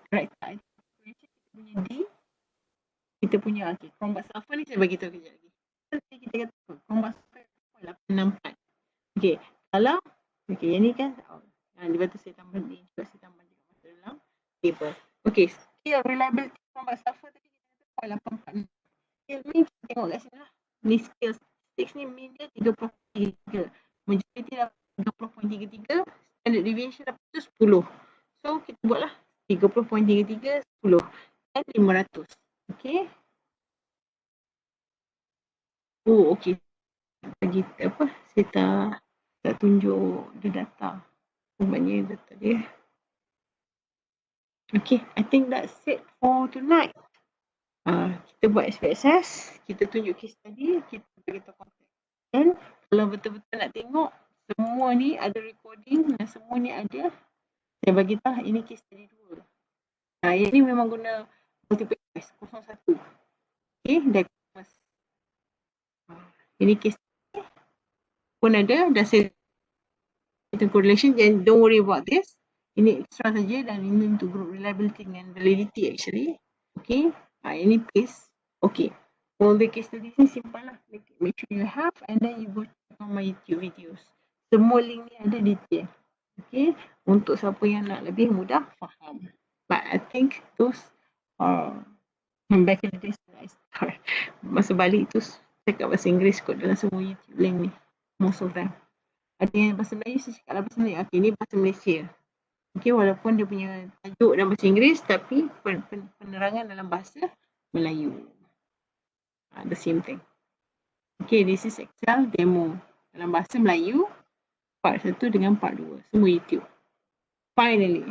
Correct item. Kita punya D. Kita punya combat sulfur ni saya bagi tahu kejap lagi. Nanti kita kata combat sulfur 864. Okay, kalau yang ni kan lepas tu saya tambah ni juga, saya tambah juga masuk dalam table. Okay, skill reliability combat sulfur tadi kita kata 0.846. Skill ni kita tengok kat sini lah. Ni skill 6 ni mean dia 30.33. Majority dah 30.33. Standard deviation dapat tu 10. So kita buatlah 30.33, 10 dan 500. Okay. Oh, okay. Bagi apa? Saya tak tunjuk dia data. Umpamanya data dia. Okay, I think that's it for tonight. Kita buat SPSS, kita tunjuk case study, kita bagi tahu konteks. Dan kalau betul-betul nak tengok, semua ni ada recording dan semua ni ada. Saya bagi tahu ini case study 2. Yang ni memang guna multiple choice 01. Okay, dah ini case pun ada, dah saya correlation, and don't worry about this. Ini extra saja dan ini untuk group reliability and validity actually. Okay, ini case. Okay, all the case studies ni simple lah. Make sure you have, and then you go check on my YouTube videos. Semua link ni ada detail. Okay, untuk siapa yang nak lebih mudah faham. But I think those back in the days I start masa balik tu cakap bahasa Inggeris kot dalam semua YouTube link ni. Most of them. Ada yang bahasa Melayu, saya cakap bahasa Melayu. Okay, ni bahasa Malaysia. Okay, walaupun dia punya tajuk dalam bahasa Inggeris, tapi penerangan dalam bahasa Melayu. The same thing. Okay, this is Excel demo. Dalam bahasa Melayu, part 1 dengan part 2. Semua YouTube. Finally.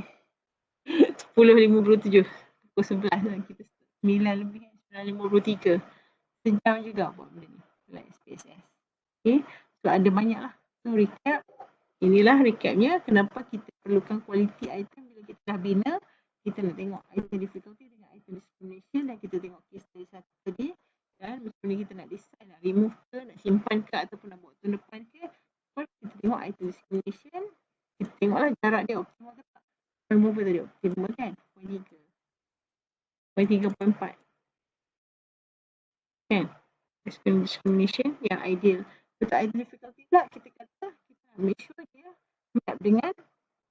10.57. Pukul 11 lah. Kita 9 lebih. 9.53. Sejam juga buat benda ni. Like SPSS. Okay, so ada banyak lah. So recap, inilah recapnya kenapa kita perlukan quality item bila kita dah bina. Kita nak tengok item difficulty dengan item discrimination dan kita tengok case study satu tadi. Dan macam ni kita nak decide, nak remove ke, nak simpan ke ataupun nak buat tahun depan ke. First kita tengok item discrimination. Kita tengoklah jarak dia optimal ke tak. Berapa tadi optimal kan? 0.3. 0.34. Kan? Discrimination yang ideal. Untuk item difficulty pula kita kata kita nak make sure dia map dengan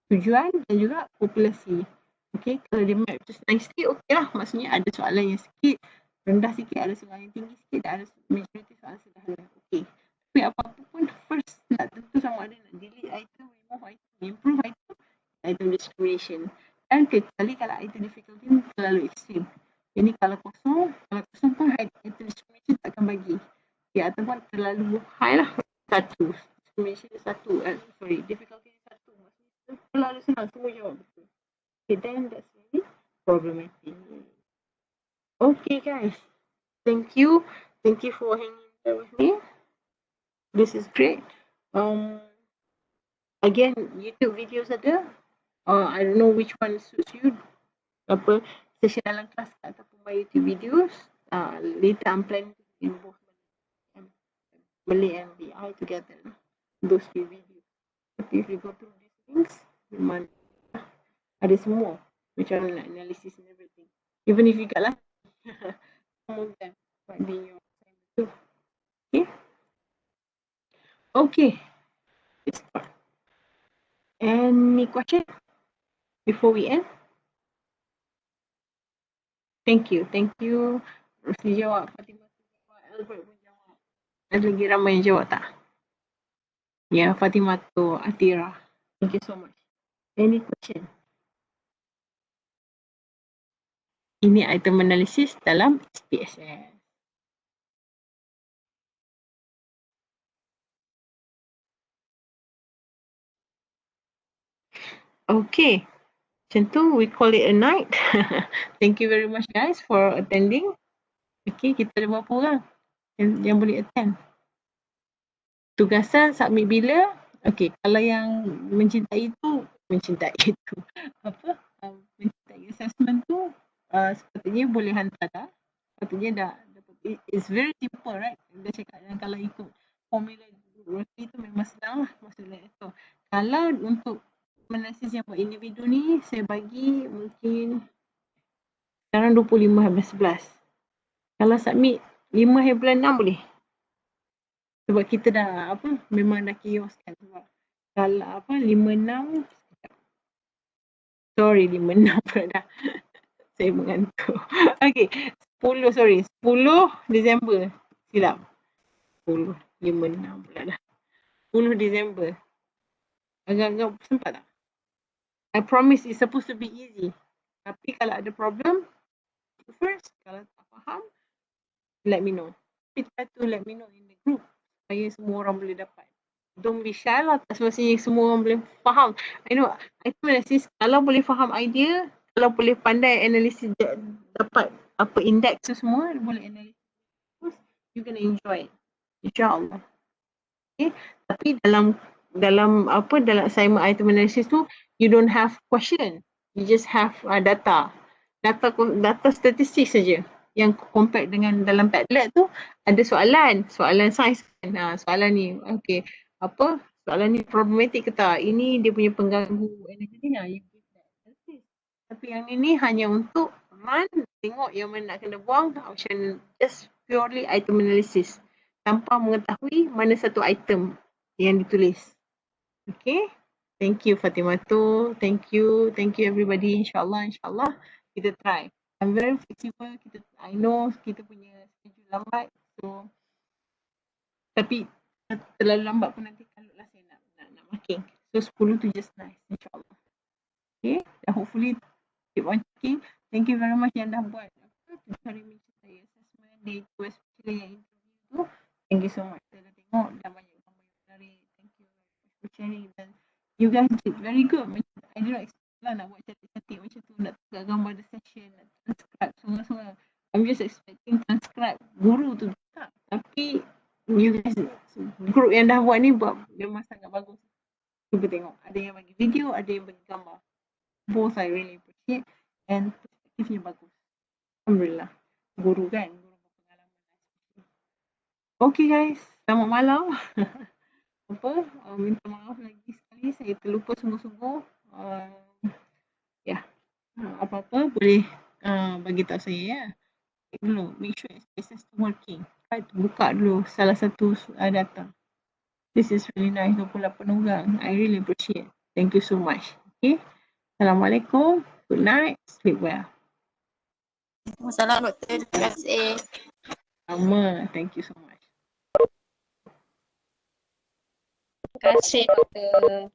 tujuan dan juga populasi. Okay, kalau dia map just nicely, okay lah. Maksudnya ada soalan yang sikit rendah sikit, ada soalan yang tinggi sikit, dan ada majority soalan sederhana. Okay. Tapi apa-apa pun first nak tentu sama ada nak delete item, remove item, improve item discrimination. Dan kecuali kalau item difficulty ni terlalu ekstrim. Ini kalau kosong pun item discrimination tak akan bagi. Ya, ataupun terlalu high lah. 1. Discrimination 1. Difficulty 1. Maksudnya terlalu senang semua jawab betul. Okay, then that's really problematic. Okay guys. Thank you. Thank you for hanging there with me. This is great. Again, YouTube videos ada. I don't know which one suits you. Apa, session dalam kelas ataupun my YouTube videos. Later I'm planning to in both Malay and BI together. Those two videos. Tapi if you go through these things, memang ada semua. Macam nak analysis and everything. Even if you got lah. Some of them might be your assignment too. Okay? Okay. Let's start. Any question before we end? Thank you. Thank you. Rosli jawab. Fatimah jawab. Albert pun jawab. Ada lagi ramai yang jawab tak? Ya, Fatimah tu, Atira. Thank you so much. Any question? Ini item analisis dalam SPSS. Okay. Macam tu, we call it a night. Thank you very much guys for attending. Okay, kita ada berapa orang yang boleh attend? Tugasan submit bila? Okay, kalau yang mencintai itu, apa? Mencintai assessment tu, sepatutnya boleh hantar dah. Sepatutnya dah dapat. It's very simple, right? Dah cakap kalau ikut formula Rotary tu memang senang lah maksudnya itu. Kalau untuk analisis yang buat individu ni, saya bagi mungkin sekarang 25/11. Kalau submit 5/6 boleh. Sebab kita dah memang dah chaos kan. Sebab kalau 5/6, sorry 5/6 pula dah. Saya mengantuk. Okay, 10 Disember. Silap. 5/6 pula dah. 10 Disember. Agak-agak sempat tak? I promise it's supposed to be easy. Tapi kalau ada problem, first, kalau tak faham, let me know. Try to let me know in the group supaya semua orang boleh dapat. Don't be shy lah, tak semestinya semua orang boleh faham. I know, item analysis, kalau boleh faham idea, kalau boleh pandai analisis, dapat apa index tu semua, boleh analisis, you gonna enjoy it. InsyaAllah. Okay, tapi dalam assignment item analysis tu, you don't have question. You just have data statistik saja. Yang compare dengan dalam Padlet tu ada soalan saiz kan. Soalan ni okey, soalan ni problematik ke tak? Ini dia punya pengganggu energi ni. Tapi yang ini hanya untuk tengok yang mana nak kena buang, option just purely item analysis tanpa mengetahui mana satu item yang ditulis. Okay, thank you Fatimah tu, thank you everybody. InsyaAllah kita try. I'm very flexible. I know kita punya schedule lambat, so tapi terlalu lambat pun nanti kalau lah saya nak marking. So 10 tu just nice, insyaAllah. Okay, dan hopefully keep on checking. Thank you very much yang dah buat hari mencintai assessment day 2, especially yang interview tu. Thank you so much. Saya dah tengok dah banyak menarik. Thank you for sharing. Dan you guys did very good. I didn't expect lah nak buat cantik-cantik macam tu, nak tukar gambar the session, nak transcribe semua. I'm just expecting transcribe guru tu tak. Tapi you guys, group yang dah buat ni buat memang sangat bagus. Cuba tengok, ada yang bagi video, ada yang bagi gambar. Both I really appreciate and perspektifnya bagus. Alhamdulillah. Guru kan, guru berpengalaman. Okay guys, selamat malam. Minta maaf lagi sekali, saya terlupa sungguh-sungguh. Apa-apa boleh bagi tahu saya ya. Dulu, make sure SPSS tu working. Buka dulu salah satu data. This is really nice, 28 orang. I really appreciate. Thank you so much. Okay. Assalamualaikum. Good night. Sleep well. Assalamualaikum Doktor. Terima kasih. Sama. Thank you so much. Terima kasih Doktor.